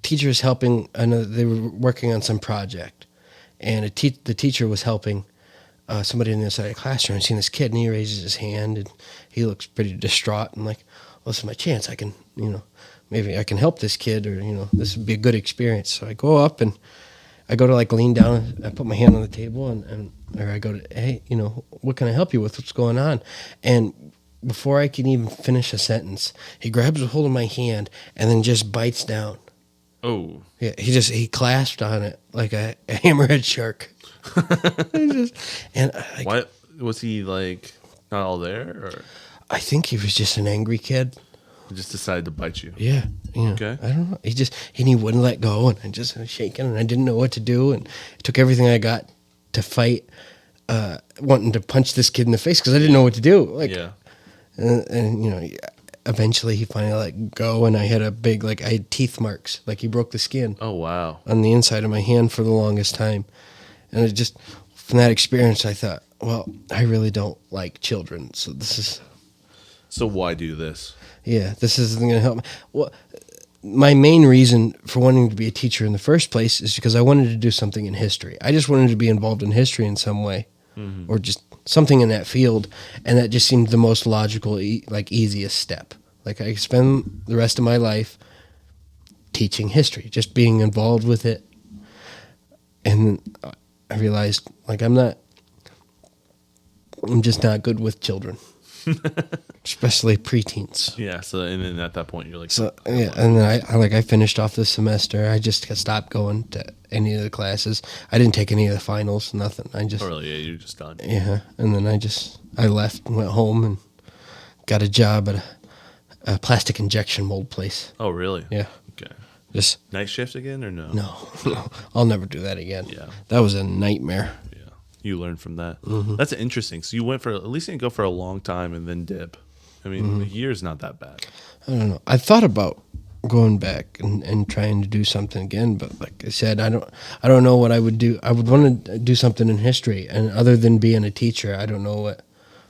teachers helping. They were working on some project, and the teacher was helping somebody in the side of the classroom. I seen this kid, and he raises his hand, and he looks pretty distraught, and like, well, this is my chance. I can, maybe I can help this kid, or this would be a good experience. So I go up and I go to like lean down. I put my hand on the table, or I go to, hey, what can I help you with? What's going on? And before I can even finish a sentence, he grabs a hold of my hand and then just bites down. Oh. Yeah, he clasped on it like a hammerhead shark. What was he like? Not all there, or I think he was just an angry kid. he just decided to bite you? Yeah. Okay. I don't know. He wouldn't let go, and I just was shaking, and I didn't know what to do, and it took everything I got to fight, wanting to punch this kid in the face because I didn't know what to do. Like, Yeah. and eventually he finally let go, and I had I had teeth marks, like he broke the skin Oh wow. on the inside of my hand for the longest time, and it just from that experience I thought, well, I really don't like children, so this is. So why do this? Yeah, this isn't going to help me. Well, my main reason for wanting to be a teacher in the first place is because I wanted to do something in history. I just wanted to be involved in history in some way, or just something in that field, and that just seemed the most logical, easiest step. Like, I could spend the rest of my life teaching history, just being involved with it, and I realized, I'm just not good with children. Especially preteens. Yeah. So and then at that point you're like, So yeah, and then I finished off this semester. I just stopped going to any of the classes. I didn't take any of the finals, nothing. I just oh really? Yeah, you're just done. yeah, and then I left and went home and got a job at a plastic injection mold place. Oh really? Yeah, Okay. just Night shift again or no? no, I'll never do that again. Yeah. That was a nightmare. Yeah. You learned from that. Mm-hmm. That's interesting. So you went at least you didn't go for a long time and then dip. I mean, Mm-hmm. a year's not that bad. I don't know. I thought about going back and trying to do something again, but like I said, I don't know what I would do. I would want to do something in history, and other than being a teacher, I don't know what,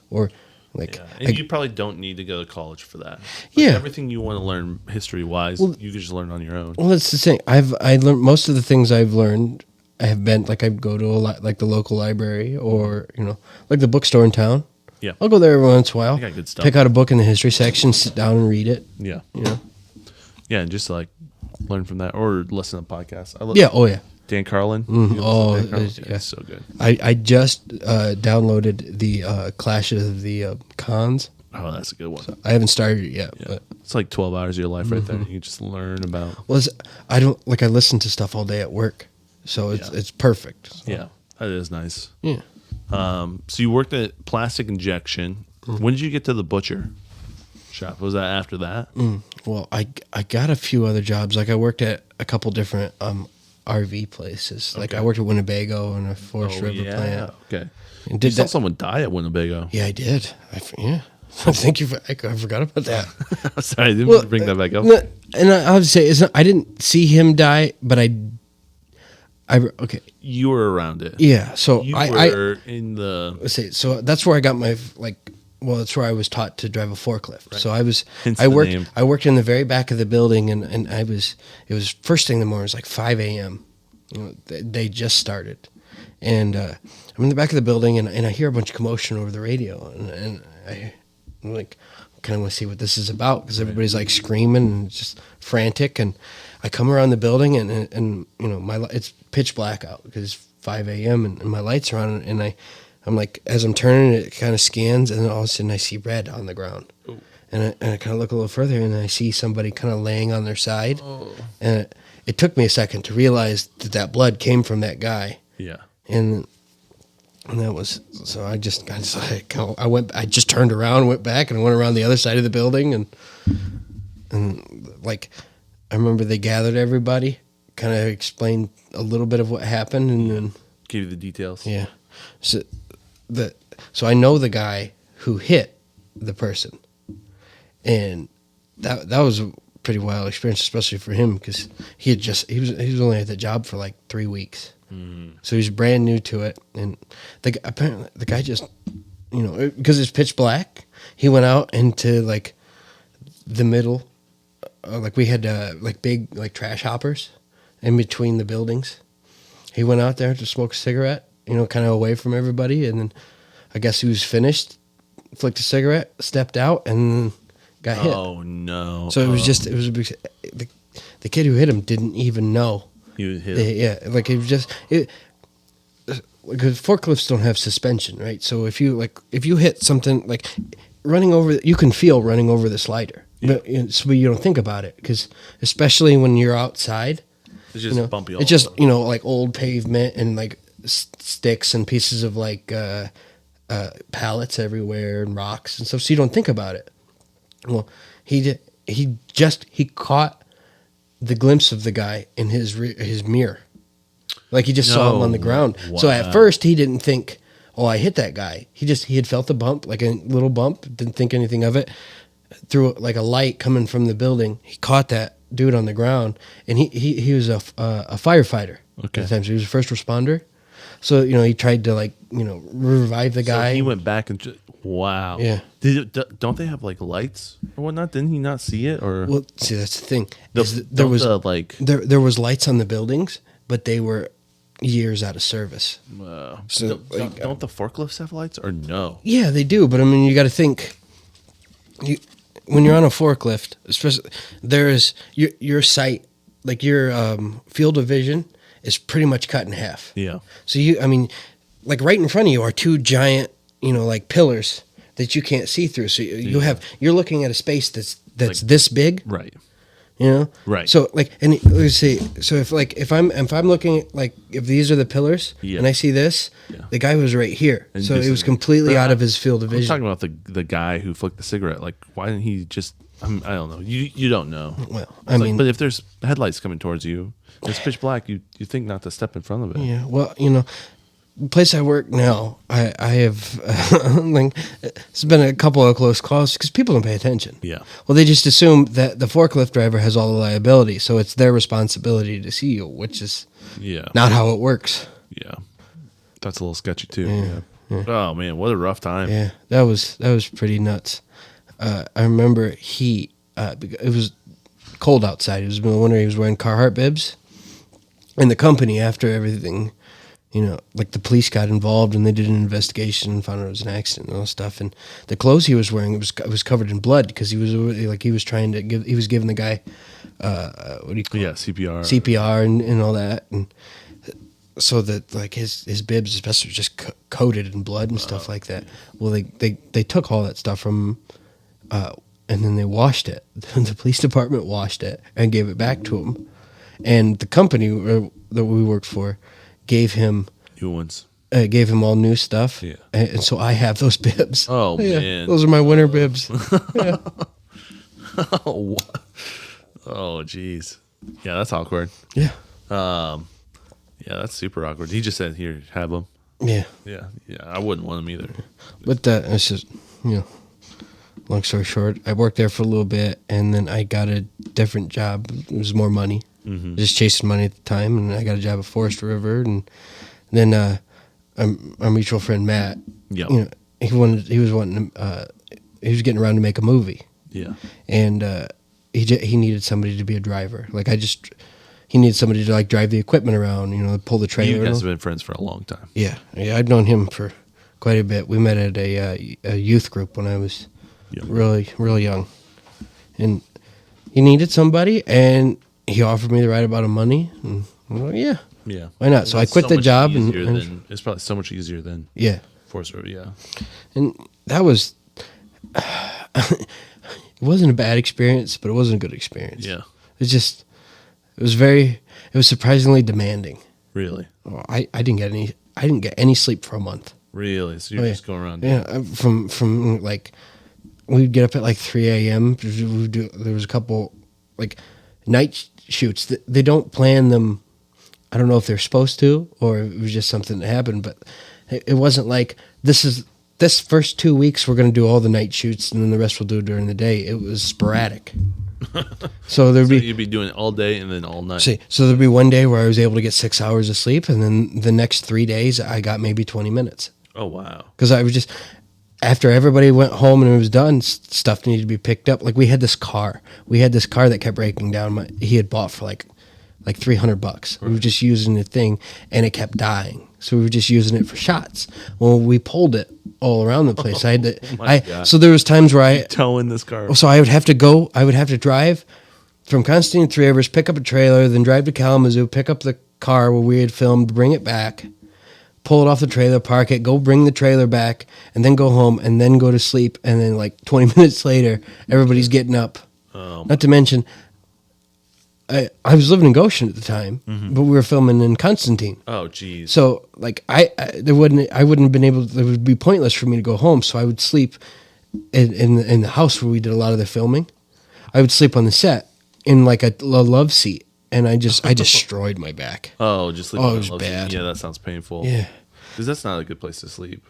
or like Yeah. And you probably don't need to go to college for that. Like, Yeah. everything you want to learn history wise, you can just learn on your own. well, that's the thing. I learned most of the things I've learned. I have been I go to a lot like the local library or like the bookstore in town. Yeah. I'll go there every once in a while. They got good stuff. Pick out a book in the history section, sit down and read it. Yeah. Yeah. Yeah, and just like learn from that or listen to podcasts. Yeah. Oh yeah. Dan Carlin. Mhm. You Oh, listen to Dan Carlin? yeah. It's so good. I just downloaded the Clash of the Khans. Oh, that's a good one. I haven't started it yet, Yeah. but It's like 12 hours of your life right there. Mm-hmm. You can just learn about. I don't I listen to stuff all day at work, so Yeah. it's perfect. So, Yeah, that is nice. yeah. So you worked at plastic injection. Mm-hmm. When did you get to the butcher shop? Was that after that? Well, I got a few other jobs. Like I worked at a couple different RV places. Like I Okay. worked at Winnebago and a Forest River plant. Okay. And You did saw that. someone die at Winnebago. Yeah, I did. Yeah. Thank you. I forgot about that. Sorry, I didn't mean to bring that back up. No, and I would say I didn't see him die, but I okay. You were around it. Yeah. So You I were in the. let's see. So that's where I got my Well, that's where I was taught to drive a forklift. So Hence I the worked. name. I worked in the very back of the building, and it was first thing in the morning. It was like 5 a.m. They just started, and I'm in the back of the building, and I hear a bunch of commotion over the radio, and I'm like, kind of want to see what this is about because everybody's like screaming and just frantic, and I come around the building, and it's pitch black out because it's 5 a.m. and my lights are on, and I'm like, as I'm turning, it kind of scans, and then all of a sudden I see red on the ground. Ooh. And I kind of look a little further, and I see somebody kind of laying on their side. Oh. And it took me a second to realize that blood came from that guy. Yeah. And And that was, so I just I just turned around, went back, and went around the other side of the building, and like, I remember they gathered everybody, kind of explained a little bit of what happened, and then Give you the details. yeah, so so I know the guy who hit the person, and that was a pretty wild experience, especially for him, because he was only at the job for like 3 weeks. So he's brand new to it, and apparently the guy just, because it's pitch black, he went out into like the middle, like we had like big like trash hoppers in between the buildings. He went out there to smoke a cigarette, kind of away from everybody, and then I guess he was finished, flicked a cigarette, stepped out, and got hit. Oh no! So it was a big. The kid who hit him didn't even know. You hit him. Yeah, like it was just because forklifts don't have suspension, right? So if you hit something like running over, you can feel running over the slider, but so you don't think about it, because especially when you're outside, It's just bumpy. it's just like old pavement and like sticks and pieces of like pallets everywhere and rocks and stuff, so you don't think about it. Well, he caught the glimpse of the guy in his mirror. Like he just saw him on the ground. Wow. So at first he didn't think, oh, I hit that guy. He had felt a bump, like a little bump, didn't think anything of it. Through like a light coming from the building, he caught that dude on the ground, and he was a firefighter. Okay. At the time, so he was a first responder. So he tried to revive the guy. So he went back and wow. Yeah. Don't they have like lights or whatnot? Didn't he not see it? Or Well, see, that's the thing. there was lights on the buildings, but they were years out of service. So don't the forklifts have lights or no? Yeah, they do, but I mean, you got to think. When you're on a forklift, especially, there is your sight, like your field of vision, is pretty much cut in half. Yeah. So like right in front of you are two giant, like pillars that you can't see through. So you're looking at a space that's like, this big, Right. Right. So and let's see. So if I'm looking at, like, if these are the pillars, and I see this, the guy was right here. And so it was completely out of his field of vision. I'm talking about the guy who flicked the cigarette. Like, why didn't he just? I don't know. You don't know. Well, but if there's headlights coming towards you, it's pitch black. You think not to step in front of it. Yeah. Well, the place I work now, I have it's been a couple of close calls because people don't pay attention. Yeah. Well, they just assume that the forklift driver has all the liability, so it's their responsibility to see you, which is not how it works. Yeah. That's a little sketchy too. Yeah. Oh man, what a rough time. Yeah, that was pretty nuts. I remember it was cold outside. It was in the winter. He was wearing Carhartt bibs, and the company, after everything, like the police got involved and they did an investigation and found out it was an accident and all stuff. And the clothes he was wearing, it was covered in blood because he was trying to he was giving the guy, what do you call it? CPR and all that. And so that like his bibs especially were just coated in blood and stuff like that. Well, they took all that stuff from him, and then they washed it. The police department washed it and gave it back to him. And the company that we worked for gave him new ones. Gave him all new stuff. Yeah. And so I have those bibs. Oh, man. Those are my winter bibs. Yeah. Oh, geez. Yeah, that's awkward. Yeah. Yeah, that's super awkward. He just said, "Here, have them." Yeah. Yeah. I wouldn't want them either. But it's just, long story short, I worked there for a little bit, and then I got a different job. It was more money. Mm-hmm. Just chasing money at the time, and I got a job at Forest River, and then our mutual friend Matt, Yeah, he was getting around to make a movie. Yeah, and he needed somebody to be a driver. He needed somebody to drive the equipment around, pull the trailer. You guys have been friends for a long time. Yeah, I'd known him for quite a bit. We met at a youth group when I was really, really young, and he needed somebody, and he offered me the right amount of money, and I'm like, yeah, why not? So I quit the job, and it's probably so much easier than Forest River. Yeah, and that was it wasn't a bad experience, but it wasn't a good experience. Yeah, it was surprisingly demanding. Really? I didn't get any. I didn't get any sleep for a month. Really? So you're just going around. Yeah, from like we'd get up at like 3 a.m. There was a couple like night shoots. They don't plan them. I don't know if they're supposed to or it was just something that happened, but it wasn't like this first 2 weeks we're going to do all the night shoots and then the rest we'll do during the day. It was sporadic. So you'd be doing it all day and then all night. So there'd be one day where I was able to get 6 hours of sleep, and then the next 3 days I got maybe 20 minutes. Oh wow! Because I was just after everybody went home and it was done, stuff needed to be picked up. Like we had this car that kept breaking down. He had bought for like $300. Right. We were just using the thing, and it kept dying. So we were just using it for shots. Well, we pulled it all around the place. I had to. So there was times where I towing this car. So I would have to go. I would have to drive from Constantine to Three Rivers, pick up a trailer, then drive to Kalamazoo, pick up the car where we had filmed, bring it back, pull it off the trailer, park it, go bring the trailer back, and then go home, and then go to sleep. And then like 20 minutes later, everybody's getting up. Not to mention, I was living in Goshen at the time, but we were filming in Constantine. Oh, geez. So like I wouldn't have been able. It would be pointless for me to go home. So I would sleep in the house where we did a lot of the filming. I would sleep on the set in like a love seat, and I destroyed my back. Oh, just sleep. Oh, it was bad. Seat. Yeah, that sounds painful. Yeah, because that's not a good place to sleep.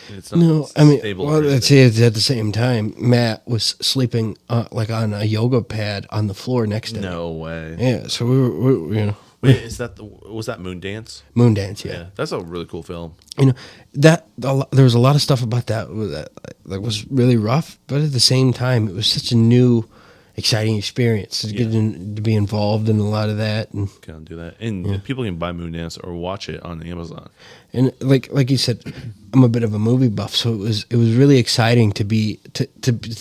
It's not no, I mean, stable. well, let's say at the same time, Matt was sleeping like on a yoga pad on the floor next to me. No way. Yeah, so we were Wait, was that Moondance? Moondance, yeah. That's a really cool film. There was a lot of stuff about that was really rough, but at the same time, it was such a new, exciting experience to get to be involved in a lot of that and kind of do that. And people can buy Moondance or watch it on Amazon. And like you said, I'm a bit of a movie buff, so it was really exciting to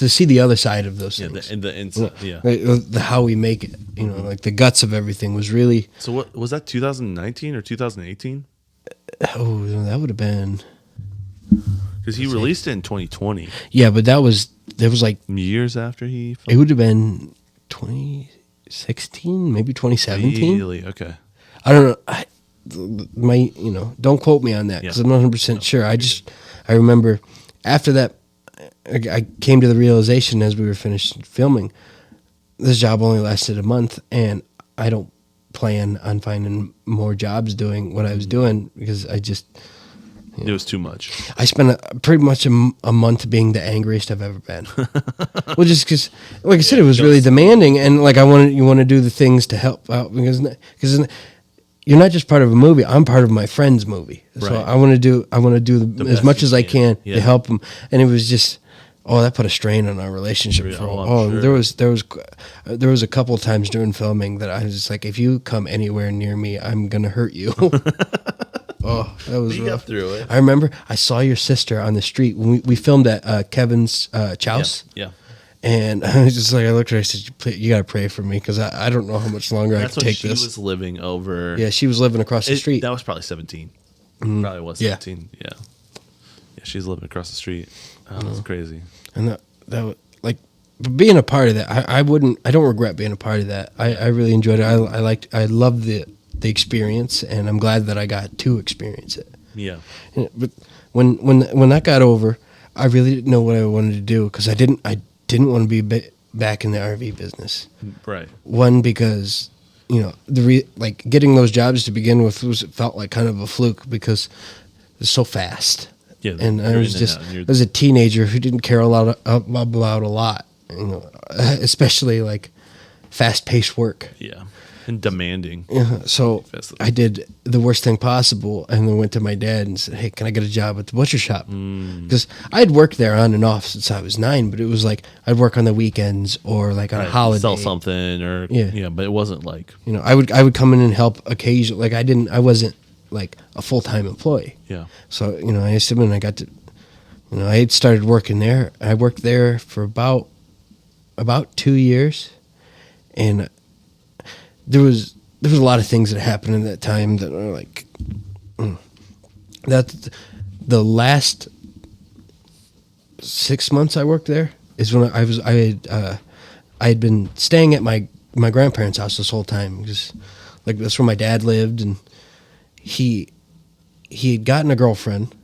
see the other side of those things. The inside, the how we make it. Like the guts of everything was really. So what was that? 2019 or 2018? Oh, that would have been. Because he released it in 2020. Yeah, but there was like years after he. It would have been 2016, maybe 2017. Really? Okay. I don't know. Don't quote me on that because I'm not 100% sure. I remember after that, I came to the realization as we were finished filming, this job only lasted a month, and I don't plan on finding more jobs doing what I was doing because I just. It was too much. I spent pretty much a month being the angriest I've ever been. Well, just because, like I said, it was really demanding, and like you want to do the things to help out because you're not just part of a movie. I'm part of my friend's movie, so I want to do as much as I can to help them. And it was just, that put a strain on our relationship. Sure. There was a couple of times during filming that I was just like, if you come anywhere near me, I'm gonna hurt you. Oh, that was rough. Got through it. I remember I saw your sister on the street when we filmed at Kevin's Chows. Yeah. And I was just like, I looked at her, I said, you got to pray for me because I don't know how much longer I can take this. She was living over. Yeah, she was living across the street. That was probably 17. Probably was 17. Yeah. Yeah, she's living across the street. Oh, that's crazy. And that was like, but being a part of that, I don't regret being a part of that. I really enjoyed it. I loved the experience, and I'm glad that I got to experience it. Yeah. But when that got over, I really didn't know what I wanted to do because I didn't want to be back in the RV business. Right. One, because getting those jobs to begin with felt like kind of a fluke because it was so fast. Yeah. And I was a teenager who didn't care about a lot, especially like fast-paced work. Yeah. And demanding. Yeah, so I did the worst thing possible and then went to my dad and said, hey, can I get a job at the butcher shop? Because I had worked there on and off since I was 9, but it was like I'd work on the weekends or like on a holiday. Sell something or, but it wasn't like. I would come in and help occasionally. Like I wasn't like a full-time employee. Yeah. So, I asked him and I got to, I had started working there. I worked there for about 2 years, and there was a lot of things that happened in that time that were like that. The last 6 months I worked there is when I had been staying at my grandparents' house this whole time because like that's where my dad lived, and he he had gotten a girlfriend.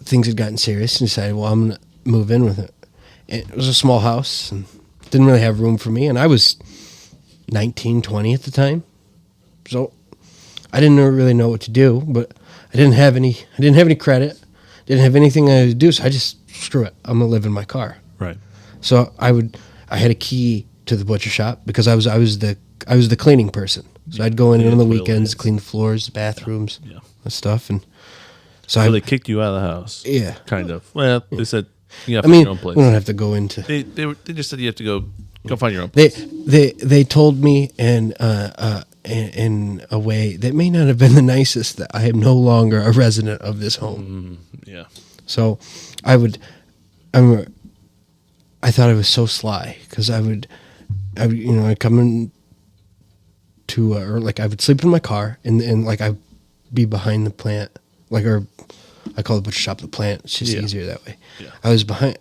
Things had gotten serious, and decided, well, I'm gonna move in with it. And it was a small house and didn't really have room for me, and I was 19, 20 at the time, so I didn't really know what to do. But I didn't have any credit, didn't have anything I could do, so I just, screw it, I'm gonna live in my car. Right. So I had a key to the butcher shop because I was the cleaning person. So I'd go in on the weekends, clean the floors, the bathrooms, and stuff. And so they kicked you out of the house. Yeah, kind of. Well, they said you have I to mean, find your own place. we don't have to go into. They just said you have to go find your own place. They told me in a way that may not have been the nicest that I am no longer a resident of this home. Yeah. So I thought I was so sly because I'd come in to or like I would sleep in my car and like I'd be behind the plant, or I call the butcher shop the plant. It's just easier that way. Yeah.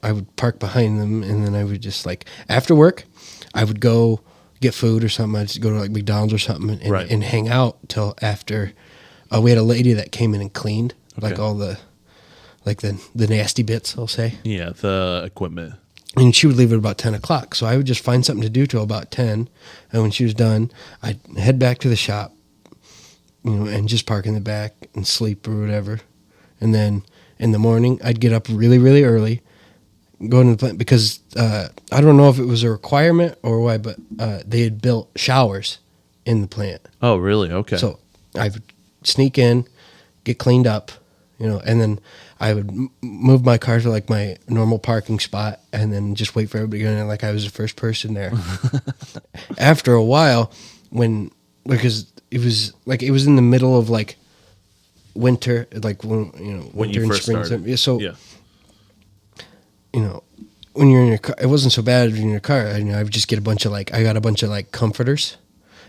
I would park behind them, and then I would just after work, I would go get food or something. I'd just go to like McDonald's or something and hang out till after. We had a lady that came in and cleaned like all the nasty bits, I'll say. Yeah, the equipment. And she would leave at about 10 o'clock. So I would just find something to do till about 10. And when she was done, I'd head back to the shop, and just park in the back and sleep or whatever. And then in the morning, I'd get up really, really early, go into the plant because I don't know if it was a requirement or why, but they had built showers in the plant. Oh, really? Okay. So I would sneak in, get cleaned up, and then I would move my car to like my normal parking spot and then just wait for everybody to get in like I was the first person there. After a while, because it was in the middle of like winter, like when winter and spring. So when you're in your car, it wasn't so bad in your car. I would just get I got a bunch of comforters,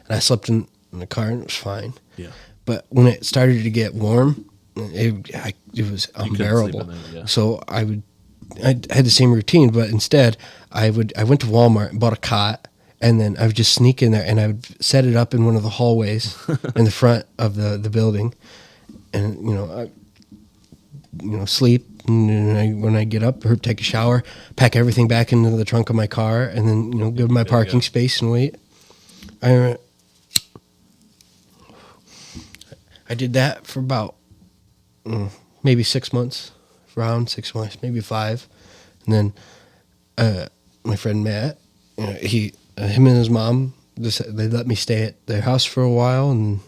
and I slept in the car and it was fine. Yeah. But when it started to get warm, it was unbearable. So I had the same routine, but instead I went to Walmart and bought a cot, and then I would just sneak in there and I would set it up in one of the hallways in the front of the building, and sleep. And when I get up, or take a shower, pack everything back into the trunk of my car, and then give my parking space and wait. I did that for about maybe 6 months, around 6 months, maybe 5, and then my friend Matt, him and his mom, they let me stay at their house for a while, and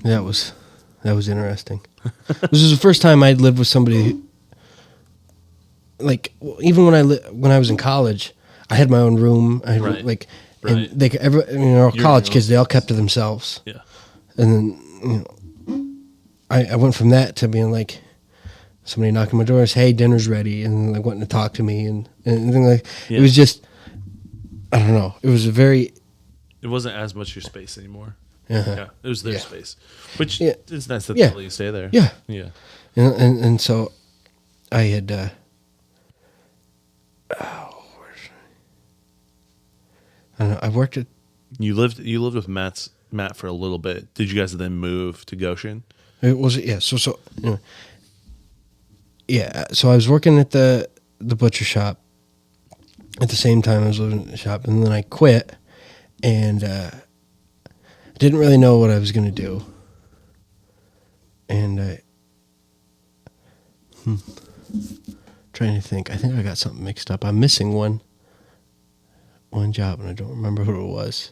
that was interesting. This was the first time I'd lived with somebody. Even when I was in college, I had my own room. I had, and they college kids, they all kept to themselves. Yeah. And then I went from that to being like somebody knocking on my door, hey, dinner's ready, and wanting to talk to me and it was just, I don't know. It was it wasn't as much your space anymore. Uh-huh. Yeah, it was their space, which is nice that they let you stay there. Yeah, yeah, and so I had. I don't know. I worked at. You lived with Matt for a little bit. Did you guys then move to Goshen? It was So So I was working at the butcher shop at the same time I was living at the shop, and then I quit, and. Didn't really know what I was going to do. And trying to think. I think I got something mixed up. I'm missing one job, and I don't remember who it was.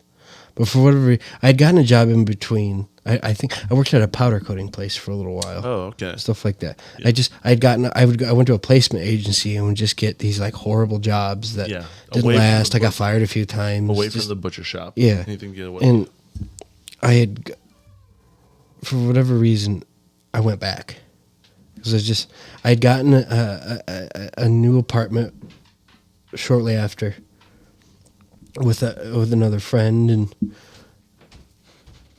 But for whatever reason, I had gotten a job in between. I think I worked at a powder coating place for a little while. Oh, okay. Stuff like that. Yeah. I went to a placement agency and would just get these horrible jobs that didn't last. I got fired a few times. Away from the butcher shop. Yeah. Anything to get away. And I had, for whatever reason, I went back because I had gotten a new apartment shortly after with another friend, and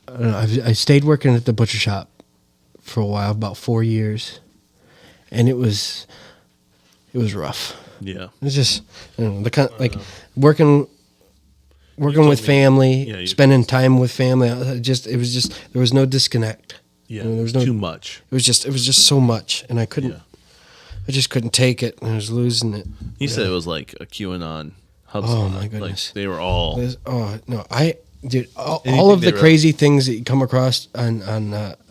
I don't know, I stayed working at the butcher shop for a while, about 4 years, and it was rough. Yeah, it was just the kind working with family, spending time with family. There was no disconnect. Yeah, there was no too much. It was just so much, and I couldn't. Yeah. I just couldn't take it, and I was losing it. He said it was like a QAnon hub Oh, spot. my goodness. Like, they were all. Oh no, dude, all Anything of they the wrote? crazy things that you come across on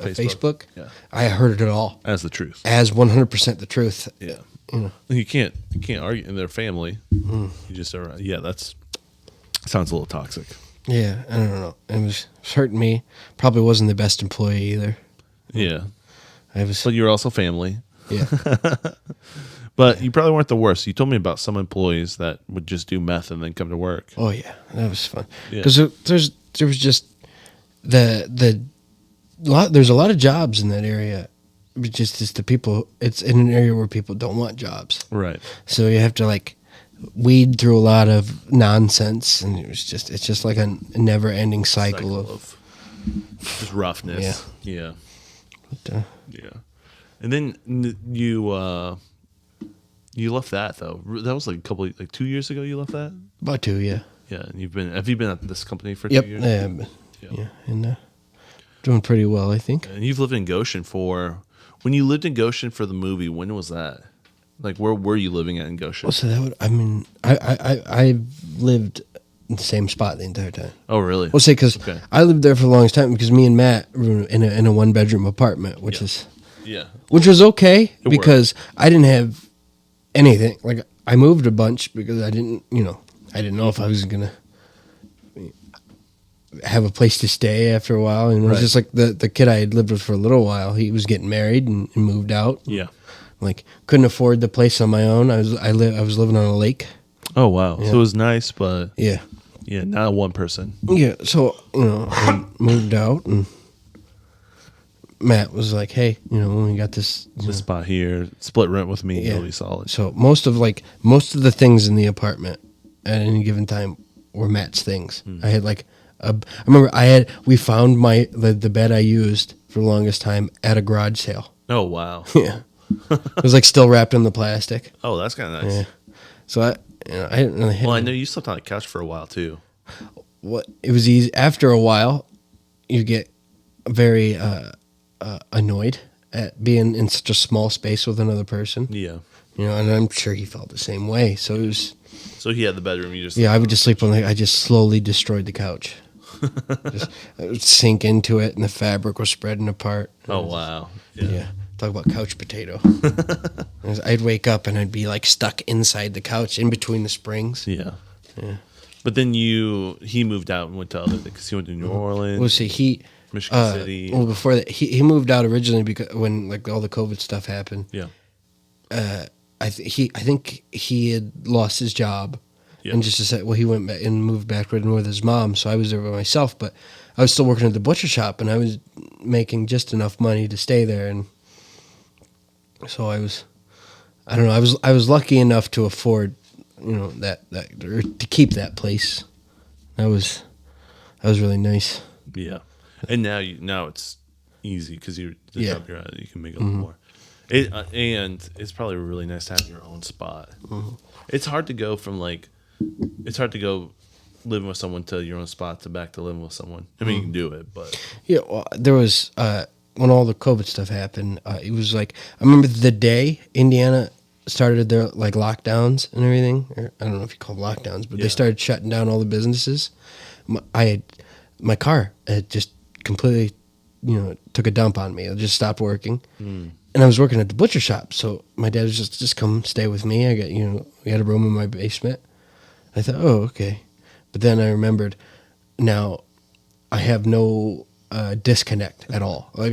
Facebook, Yeah. I heard it all As the truth. as 100% the truth. Yeah. You know. You can't argue in their family. You just are. Yeah, that's sounds a little toxic. Yeah, I don't know. It was hurting me. Probably wasn't the best employee either. Yeah, I was. but you're also family. Yeah. But you probably weren't the worst. You told me about some employees that would just do meth and then come to work. Oh yeah, that was fun. Yeah. Because there was just there's a lot of jobs in that area. It's the people. It's in an area where people don't want jobs. Right. So you have to like weed through a lot of nonsense, and it's just like a never-ending cycle of just roughness. Yeah. But, Yeah. And then you left that though. That was like 2 years ago. You left that. about 2, yeah. Yeah. And have you been at this company for Yep. 2 years? Yeah, and doing pretty well, I think. And you've lived in Goshen when you lived in Goshen for the movie. When was that? Like, where were you living at in Goshen? Well, so I've lived in the same spot the entire time. Oh, really? We'll say because Okay. I lived there for the longest time because me and Matt were in a 1-bedroom apartment, which Yeah. was okay It because I didn't have anything. Like I moved a bunch because I didn't know if I was gonna have a place to stay after a while. And it was Right. just like the kid I had lived with for a little while. He was getting married and moved out. Yeah. Like couldn't afford the place on my own. I was living on a lake. Oh, wow. Yeah. So it was nice, but Yeah. yeah, not one person. Yeah, so I moved out, and Matt was like, "Hey, when we got this." This spot here, split rent with me, Yeah. it'll be solid. So most of the things in the apartment at any given time were Matt's things. I had I remember we found the bed I used for the longest time at a garage sale. Oh, wow. Yeah, it was still wrapped in the plastic. Oh, that's kind of nice. Yeah, so I didn't really. Well, I know you slept on the couch for a while too. It was easy. After a while, you get very annoyed at being in such a small space with another person. Yeah. And I'm sure he felt the same way. So it was. So he had the bedroom. You just Yeah, I would just sleep on I just slowly destroyed the couch. I would sink into it, and the fabric was spreading apart. Oh, wow. Yeah. Talk about couch potato. I'd wake up and I'd be stuck inside the couch, in between the springs. Yeah. Yeah. But then he moved out and went to other things. Because he went to New Orleans. Well, see, Michigan City. Well, before that, he moved out originally because when all the COVID stuff happened. Yeah. I think he had lost his job, Yeah. and just decided, he went back and moved back in with his mom. So I was there by myself, but I was still working at the butcher shop, and I was making just enough money to stay there, and so I don't know, I was lucky enough to afford, that or to keep that place. That was really nice. Yeah. And now it's easy because the Yeah. job you're at, you can make a little more. And it's probably really nice to have your own spot. It's hard to go from living with someone to your own spot to back to living with someone. I mean, you can do it, but Yeah, well, there was when all the COVID stuff happened. It was I remember the day Indiana started their lockdowns and everything. Or, I don't know if you call them lockdowns, but Yeah. they started shutting down all the businesses. My car had just completely, took a dump on me. It just stopped working, and I was working at the butcher shop. So my dad was just come stay with me. I got we had a room in my basement. I thought, oh, okay, but then I remembered, now I have no disconnect at all. I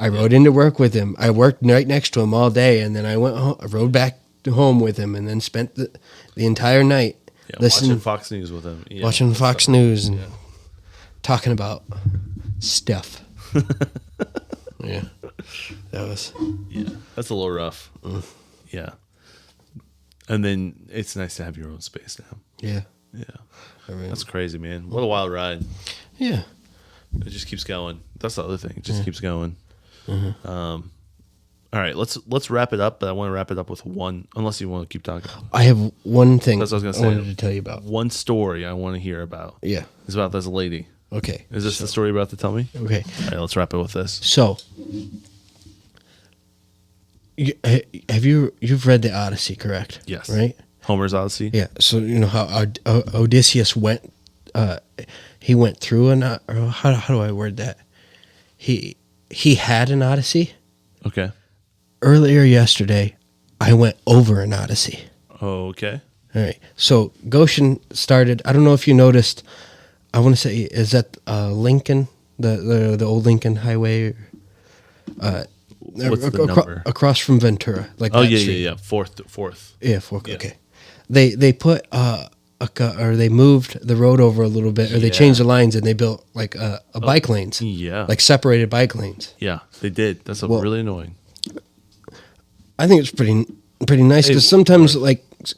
rode into work with him. I worked right next to him all day, and then I went home, I rode back home with him, and then spent the entire night watching Fox News with him. Yeah, watching Fox News and talking about stuff. Yeah, that was. Yeah, that's a little rough. Yeah. And then it's nice to have your own space now. Yeah, Yeah. I mean, That's crazy, man. What a wild ride. yeah. It just keeps going. That's the other thing. It just keeps going. All right, let's wrap it up, but I want to wrap it up with one, unless you want to keep talking. I have one thing That's what I was I gonna say. wanted to tell you about. One story I want to hear about. Yeah. It's about this lady. Okay. Is this the story you're about to tell me? Okay. All right, let's wrap it with this. So, you've read the Odyssey, correct? Yes. Right? Homer's Odyssey? Yeah. So, you know how Odysseus went, he went through how do I word that? He had an Odyssey. Okay. Earlier yesterday, I went over an Odyssey. Okay. All right. So Goshen started. I don't know if you noticed. I want to say, is that Lincoln, the old Lincoln Highway? What's the number? Across from Ventura, like Oh that yeah, street. yeah. Fourth. Yeah, okay. They put or they moved the road over a little bit, or they changed the lines and they built like a bike lanes. Yeah. Like separated bike lanes. Yeah, they did. That's really annoying. I think it's pretty nice because sometimes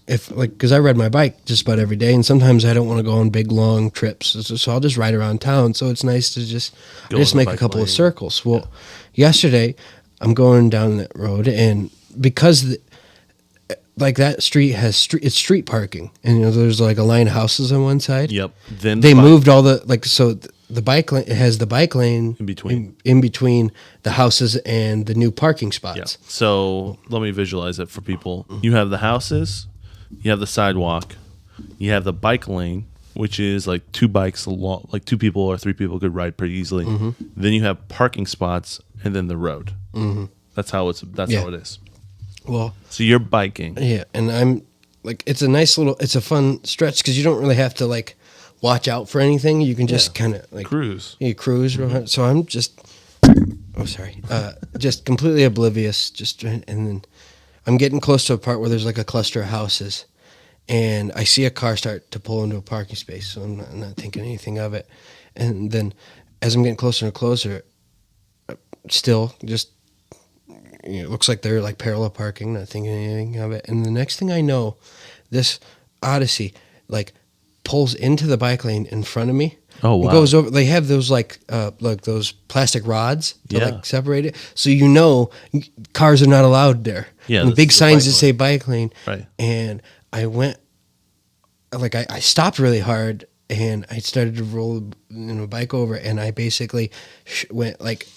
because I ride my bike just about every day, and sometimes I don't want to go on big long trips, so I'll just ride around town. So it's nice to just make a couple of circles. Well, yesterday I'm going down that road, and because that street has it's street parking, and there's like a line of houses on one side. Yep. Then they moved all the bike lane. It has the bike lane in between the houses and the new parking spots. Yeah. So let me visualize it for people. You have the houses, you have the sidewalk, you have the bike lane, which is like two bikes along, like 2 people or 3 people could ride pretty easily. Then you have parking spots, and then the road. That's how it is. Well, so you're biking. Yeah, and I'm like, it's a fun stretch because you don't really have to like watch out for anything. You can just kind of like cruise. You cruise. So I'm just, just completely oblivious. And then I'm getting close to a part where there's like a cluster of houses, and I see a car start to pull into a parking space. So I'm not thinking anything of it. And then as I'm getting closer and closer, still just, it looks like they're like parallel parking, not thinking anything of it. And the next thing I know, this Odyssey like pulls into the bike lane in front of me. Oh wow! Goes over. They have those like those plastic rods to like separate it, so cars are not allowed there. Yeah, and big signs that say bike lane. Right. And I went, like I stopped really hard, and I started to roll a bike over, and I basically went like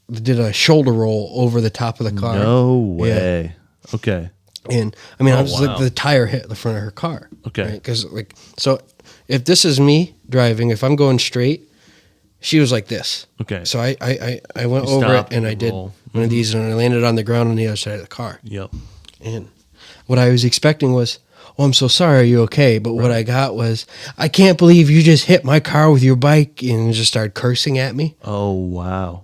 did a shoulder roll over the top of the car. No way. Yeah. Okay. And I mean, I was like the tire hit the front of her car. Okay. Because so if this is me driving, if I'm going straight, she was like this. Okay. So I went over it and I did one of these and I landed on the ground on the other side of the car. Yep. And what I was expecting was, "Oh, I'm so sorry. Are you okay?" But what I got was, "I can't believe you just hit my car with your bike," and just started cursing at me. Oh wow.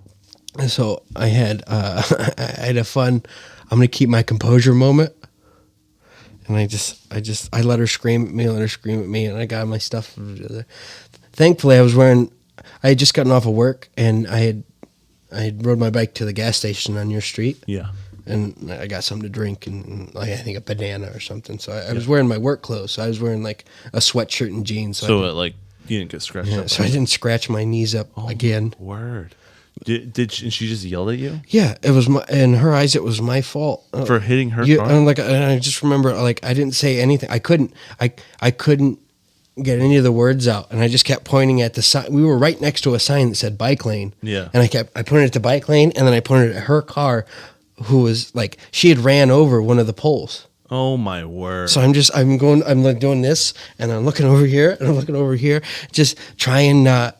And so I had a fun, I'm going to keep my composure moment. And I let her scream at me, and I got my stuff. Thankfully, I had just gotten off of work, and I had rode my bike to the gas station on your street. Yeah. And I got something to drink and like, I think a banana or something. So I was wearing my work clothes. So I was wearing like a sweatshirt and jeans. So you didn't get scratched up. So I didn't scratch my knees up again. Word. Did she just yell at you? Yeah, it was in her eyes. It was my fault for hitting her car. And I just remember, like, I didn't say anything. I couldn't get any of the words out, and I just kept pointing at the sign. We were right next to a sign that said bike lane. Yeah, and I pointed at the bike lane, and then I pointed at her car, who was like, she had ran over one of the poles. Oh my word! So I'm like doing this, and I'm looking over here, and I'm looking over here, just trying not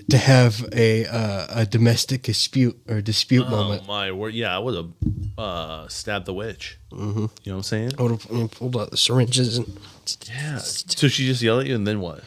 to have a domestic dispute moment. Oh my word! Yeah, I would have stabbed the witch. Mm-hmm. You know what I'm saying? I would have pulled out the syringes and So she just yelled at you, and then what?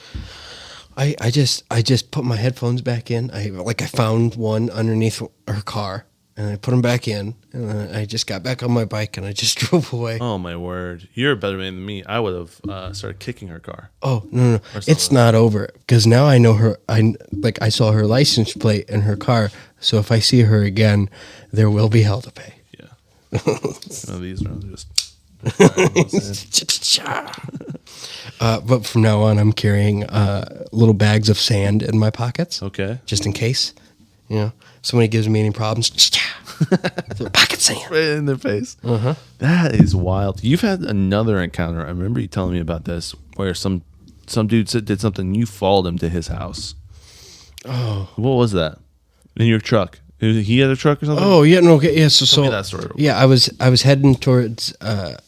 I just put my headphones back in. I found one underneath her car, and I put them back in, and then I just got back on my bike and I just drove away. Oh my word! You're a better man than me. I would have started kicking her car. Oh no! It's not over because now I know her. I saw her license plate in her car. So if I see her again, there will be hell to pay. Yeah. These are just. But from now on, I'm carrying little bags of sand in my pockets. Okay. Just in case, somebody gives me any problems. Pocket sand right in their face. That is wild. You've had another encounter. I remember you telling me about this, where some dude did something. You followed him to his house. Oh. What was that? In your truck? He had a truck or something? Oh yeah, no, okay, yeah. So me that story real quick. yeah, I was heading towards a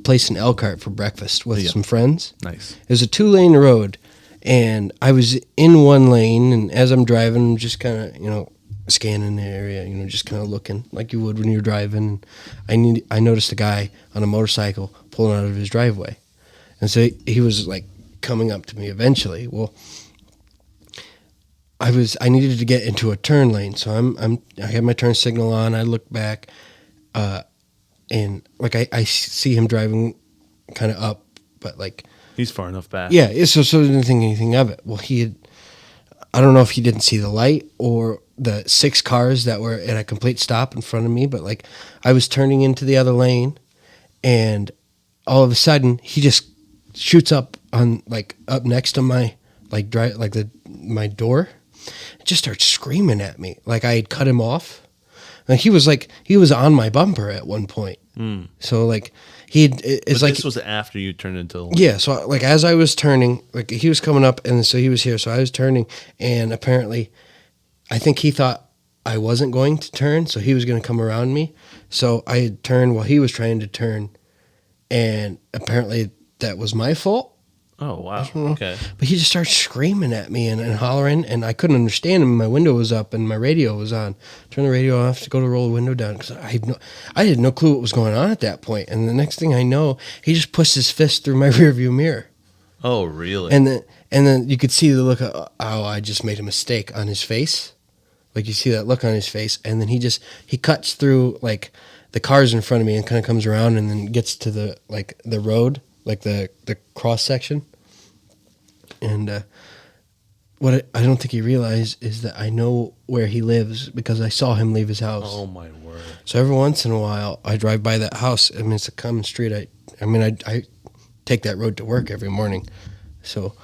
place in Elkhart for breakfast with some friends. Nice. It was a 2-lane road, and I was in one lane, and as I'm driving, I'm just kind of scanning the area, just kind of looking like you would when you're driving. I noticed a guy on a motorcycle pulling out of his driveway, and so he was like coming up to me eventually. Well, I needed to get into a turn lane, so I had my turn signal on. I look back, and like I see him driving kind of up, but like He's far enough back. yeah. So I didn't think anything of it. Well, I don't know if he didn't see the light or the 6 cars that were at a complete stop in front of me, but like I was turning into the other lane, and all of a sudden he just shoots up on like up next to my my door. Just starts screaming at me like I had cut him off. Like he was on my bumper at one point. So like This was after you turned into yeah. So like as I was turning, like he was coming up, and so he was here. So I was turning, and apparently, I think he thought I wasn't going to turn, so he was going to come around me. So I had turned while he was trying to turn, and apparently that was my fault. Oh wow. Okay. But he just started screaming at me and hollering, and I couldn't understand him. My window was up and my radio was on. Turn the radio off to go to roll the window down because I had no clue what was going on at that point. And the next thing I know, he just pushed his fist through my rearview mirror. Oh really? And then you could see the look of I just made a mistake on his face. Like you see that look on his face, and then he cuts through like the cars in front of me and kind of comes around and then gets to the road, like the cross section. And what I don't think he realized is that I know where he lives because I saw him leave his house. Oh my word! So every once in a while, I drive by that house. I mean, it's a common street. I take that road to work every morning. So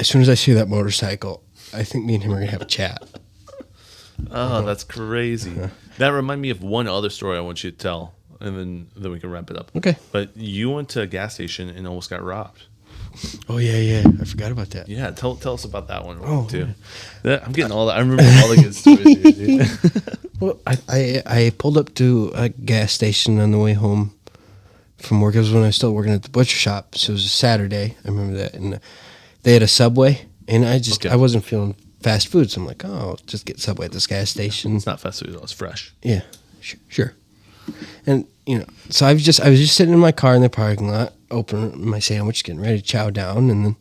as soon as I see that motorcycle, I think me and him are gonna have a chat. Oh, that's crazy. That reminded me of one other story I want you to tell, and then we can wrap it up. Okay. But you went to a gas station and almost got robbed. Oh yeah, I forgot about that. Yeah, tell us about that one too. Yeah. I'm getting all that. I remember all the good stories, dude. Well, I pulled up to a gas station on the way home from work. It was when I was still working at the butcher shop, so it was a Saturday. I remember that, and they had a Subway, and I wasn't feeling fast food, so I'm like, oh, I'll just get Subway at this gas station. It's not fast food; it's fresh. Yeah, sure. And so I was just sitting in my car in the parking lot, opening my sandwich, getting ready to chow down, and then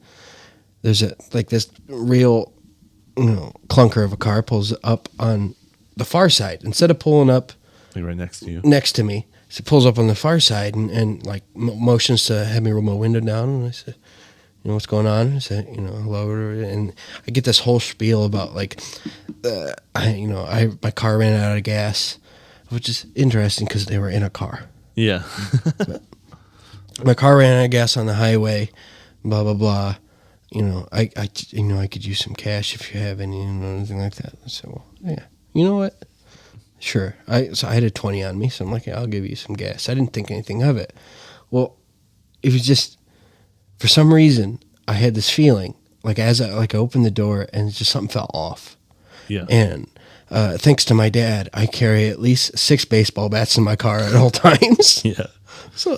there's this real clunker of a car pulls up on the far side instead of pulling up Like right next to you. next to me. So it pulls up on the far side and like motions to have me roll my window down, and I said, what's going on? I said, hello, and I get this whole spiel about like, my car ran out of gas, which is interesting because they were in a car. Yeah. My car ran out of gas on the highway, blah blah blah. I could use some cash if you have any, anything like that. I said, well, yeah, you know what? Sure. So I had a 20 on me, so I'm like, yeah, I'll give you some gas. I didn't think anything of it. Well, it was just for some reason I had this feeling like as I opened the door and just something fell off. Yeah. And thanks to my dad, I carry at least 6 baseball bats in my car at all times. Yeah. So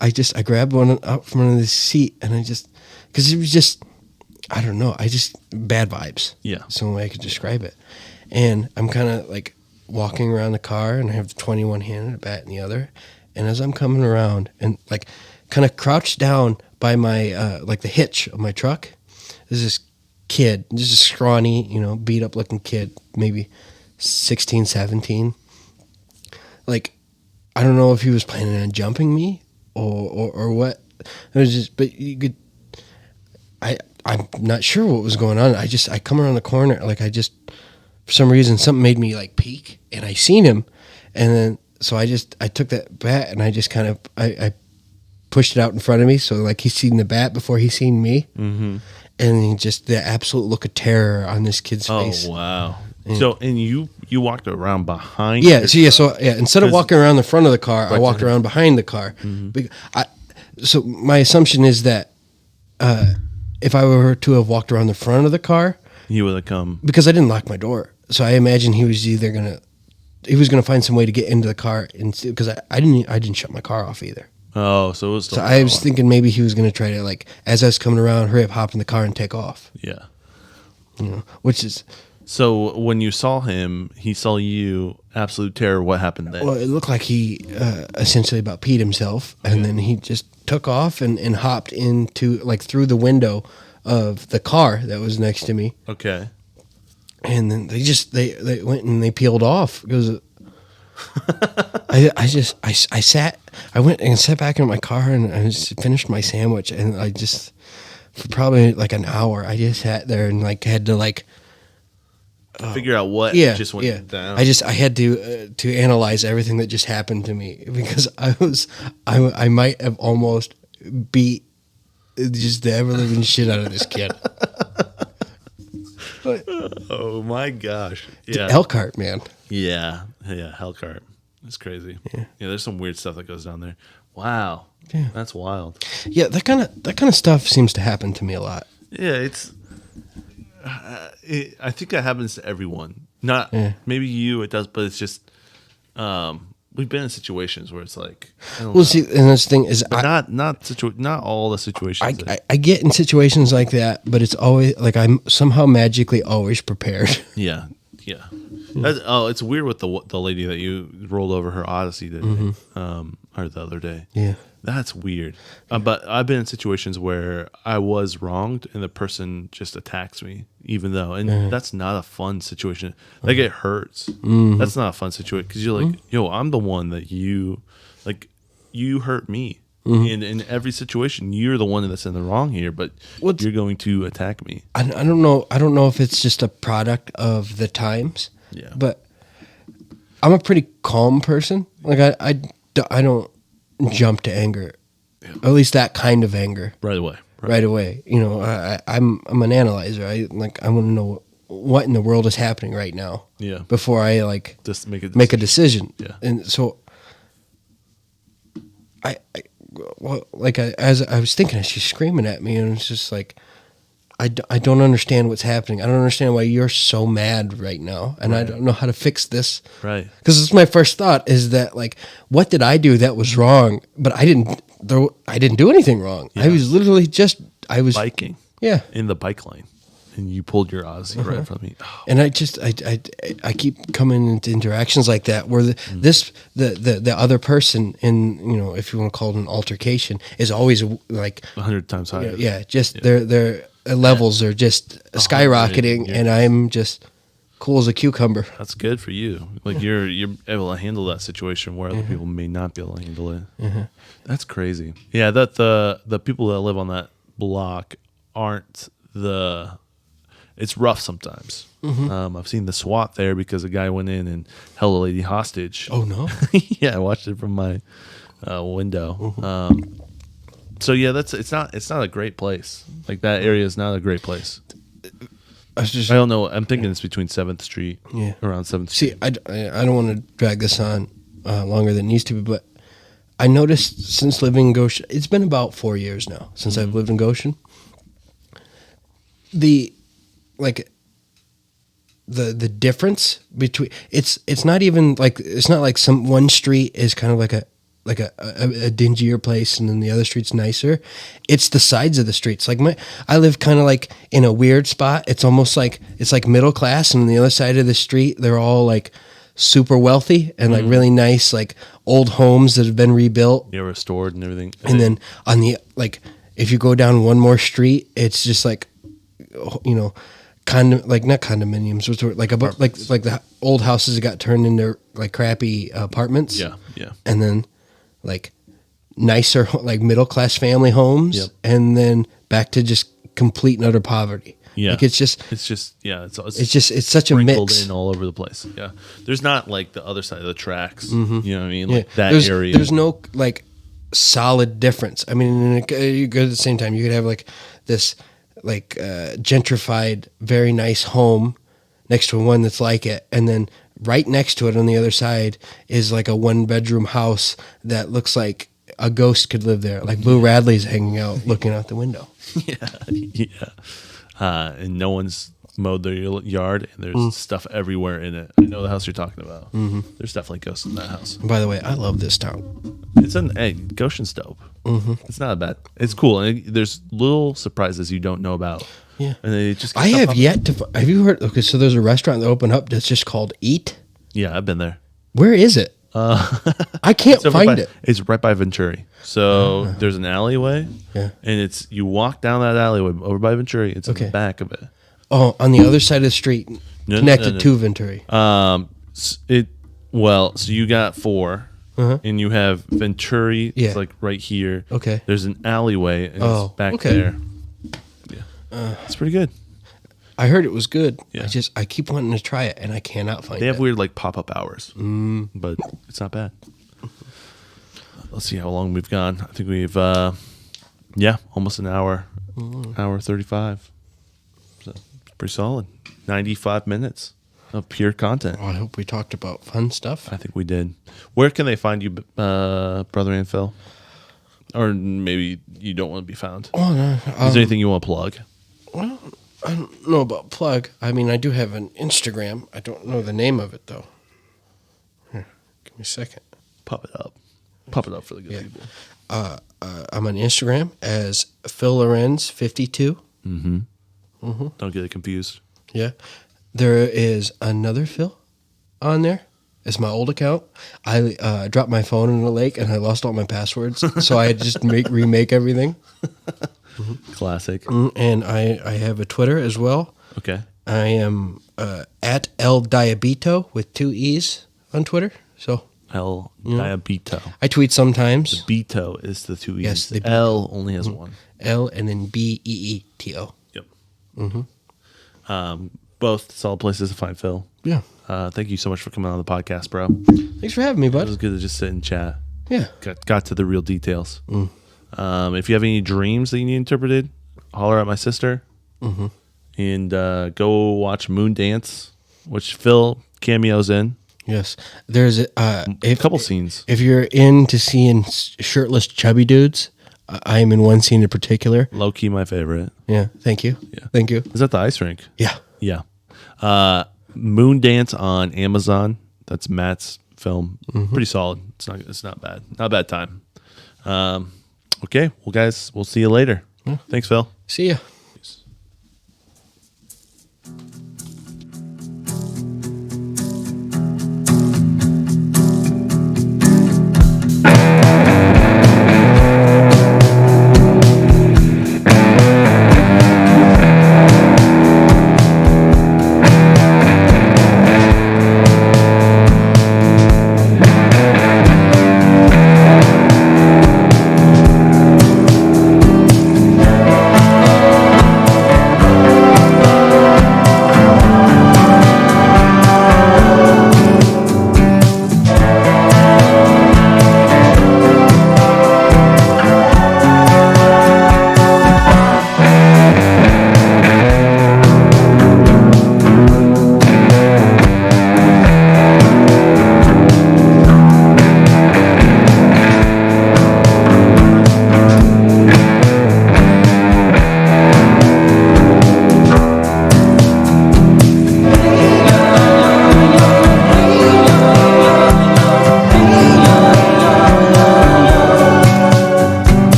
I grabbed one out from under the seat, and because it was just, I don't know, bad vibes. Yeah. That's the only way I could describe it. And I'm kind of like walking around the car, and I have the 21 hand and a bat in the other. And as I'm coming around and like kind of crouched down by my, the hitch of my truck, there's this kid, just a scrawny, beat up looking kid, maybe 16, 17. Like, I don't know if he was planning on jumping me or what. It was just, but you could, I'm not sure what was going on. I come around the corner, for some reason, something made me like peek, and I seen him. And then, so I took that bat and I just kind of, I pushed it out in front of me. So like he seen the bat before he seen me. Mm-hmm. And just the absolute look of terror on this kid's face. Oh, wow. And you walked around behind. Yeah. Instead of walking around the front of the car, I walked around behind the car. Mm-hmm. So my assumption is that if I were to have walked around the front of the car, He would have come. because I didn't lock my door. So I imagine he was gonna find some way to get into the car, and because I didn't shut my car off either. Oh, so it was. So I was thinking maybe he was gonna try to, like, as I was coming around, hurry up, hop in the car and take off. Yeah. Which is, So when you saw him, he saw you. Absolute terror. What happened then? well, it looked like he essentially about peed himself, and then he just took off and hopped into, like, through the window of the car that was next to me. Okay. And then they went and they peeled off because I went and sat back in my car and I just finished my sandwich, and I just, for probably like an hour, I just sat there and, like, had to, like, Figure out what yeah, just went yeah. down. I had to analyze everything that just happened to me, because I might have almost beat just the ever living shit out of this kid. But Oh my gosh. Yeah. Elkhart, man. Yeah. Hellcart. It's crazy. Yeah. There's some weird stuff that goes down there. Wow. Yeah. That's wild. Yeah, that kind of stuff seems to happen to me a lot. Yeah. It's. I think that happens to everyone. Not maybe you. It does, but it's just. We've been in situations where it's like. I don't know. See, and this thing is, But not all the situations. I get in situations like that, but it's always like I'm somehow magically always prepared. Yeah. It's weird with the lady that you rolled over her Odyssey today, or the other day. Yeah. That's weird. But I've been in situations where I was wronged and the person just attacks me, even though, and that's not a fun situation. Like, it hurts. That's not a fun situation because you're like, yo, I'm the one that you hurt me. In every situation, you're the one that's in the wrong here, but you're going to attack me. I don't know. I don't know if it's just a product of the times. Yeah. But I'm a pretty calm person. Like, I don't jump to anger, at least that kind of anger Right away. right away. I'm an analyzer. I want to know what in the world is happening right now. Yeah. Before I, like, Just make a decision. Yeah. And so as I was thinking, she's screaming at me, and it's just like, I don't understand what's happening. I don't understand why you're so mad right now, and I don't know how to fix this. Right. Because it's my first thought is that, like, what did I do that was wrong? But I didn't do anything wrong. Yeah. I was literally Biking. Yeah. In the bike lane, and you pulled your Odyssey right in front of me. Oh. And I keep coming into interactions like that where the other person in, if you want to call it an altercation, is always like 100 times higher. yeah, just their levels are just skyrocketing, and I'm just cool as a cucumber. That's good for you. Like, you're able to handle that situation where other people may not be able to handle it. That's crazy. Yeah, that the people that live on that block aren't it's rough sometimes. I've seen the SWAT there because a guy went in and held a lady hostage. Oh no. Yeah, I watched it from my window. So yeah, it's not a great place. Like, that area is not a great place. I don't know. I'm thinking it's between 7th Street. Yeah. Around 7th See, Street. I don't want to drag this on longer than it needs to be, but I noticed since living in Goshen, it's been about 4 years now since I've lived in Goshen. The difference between it's not even like, it's not like some one street is kind of like a dingier place and then the other street's nicer. It's the sides of the streets. Like, I live kind of like in a weird spot. It's almost like it's like middle class, and on the other side of the street they're all like super wealthy and like really nice, like old homes that have been rebuilt. Yeah, restored and everything. And then on the, like, if you go down one more street, it's just like, not condominiums, like the old houses that got turned into like crappy apartments. Yeah. And then like nicer, like middle class family homes. Yep. And then back to just complete and utter poverty. Yeah. Like, it's such a sprinkled mix in all over the place. Yeah. There's not like the other side of the tracks. You know what I mean? Yeah. Like that area. There's no like solid difference. I mean, you could at the same time, you could have like this like gentrified, very nice home next to one that's like it, and then right next to it on the other side is like a 1-bedroom house that looks like a ghost could live there. Like Blue Radley's hanging out, looking out the window. Yeah. And no one's mowed their yard, and there's stuff everywhere in it. I know the house you're talking about. There's definitely ghosts in that house. By the way, I love this town. It's Goshen's dope. It's not bad. It's cool, and there's little surprises you don't know about. Yeah, and they just. I have yet to. Have you heard? Okay, so there's a restaurant that opened up that's just called Eat. Yeah, I've been there. Where is it? I can't find it. It's right by Venturi. So there's an alleyway. Yeah. And you walk down that alleyway over by Venturi. It's in the back of it. Oh, on the other side of the street, connected to Venturi. So you got 4, and you have Venturi. Yeah. It's like right here. Okay. There's an alleyway, and it's back there. Yeah. It's pretty good. I heard it was good. Yeah. I keep wanting to try it, and I cannot find it. They have weird like pop-up hours, but it's not bad. Let's see how long we've gone. I think we've, almost an hour, hour 35. So it's pretty solid. 95 minutes of pure content. Oh, I hope we talked about fun stuff. I think we did. Where can they find you, Brotherman Phil? Or maybe you don't want to be found. Oh, no. Is there anything you want to plug? Well, I don't know about plug. I mean, I do have an Instagram. I don't know the name of it, though. Here, give me a second. Pop it up. Pop it up for the good people. I'm on Instagram as Phil Lorenz 52. Don't get it confused. Yeah. There is another Phil on there. It's my old account. I dropped my phone in the lake and I lost all my passwords, so I just remake everything. Classic. And I have a Twitter as well. Okay. I am at El Diabito with 2 E's on Twitter. So El Diabito. I tweet sometimes. Beto is the 2 E's. Yes, the L only has 1. L and then Beeeto. Yep. Both solid places to find Phil. Yeah. Thank you so much for coming on the podcast, bro. Thanks for having me, It was bud. good to just sit and chat. Yeah. Got to the real details. If you have any dreams that you need interpreted, holler at my sister. And go watch Moon Dance, which Phil cameos in. Yes. There's A couple scenes. If you're into seeing shirtless chubby dudes, I am in one scene in particular. Low key, my favorite. Yeah. Thank you. Yeah. Thank you. Is that the ice rink? Yeah. Yeah. Moon Dance on Amazon. That's Matt's film. Pretty solid. It's not bad. Not a bad time. Okay. Well, guys, we'll see you later. Thanks, Phil. See ya.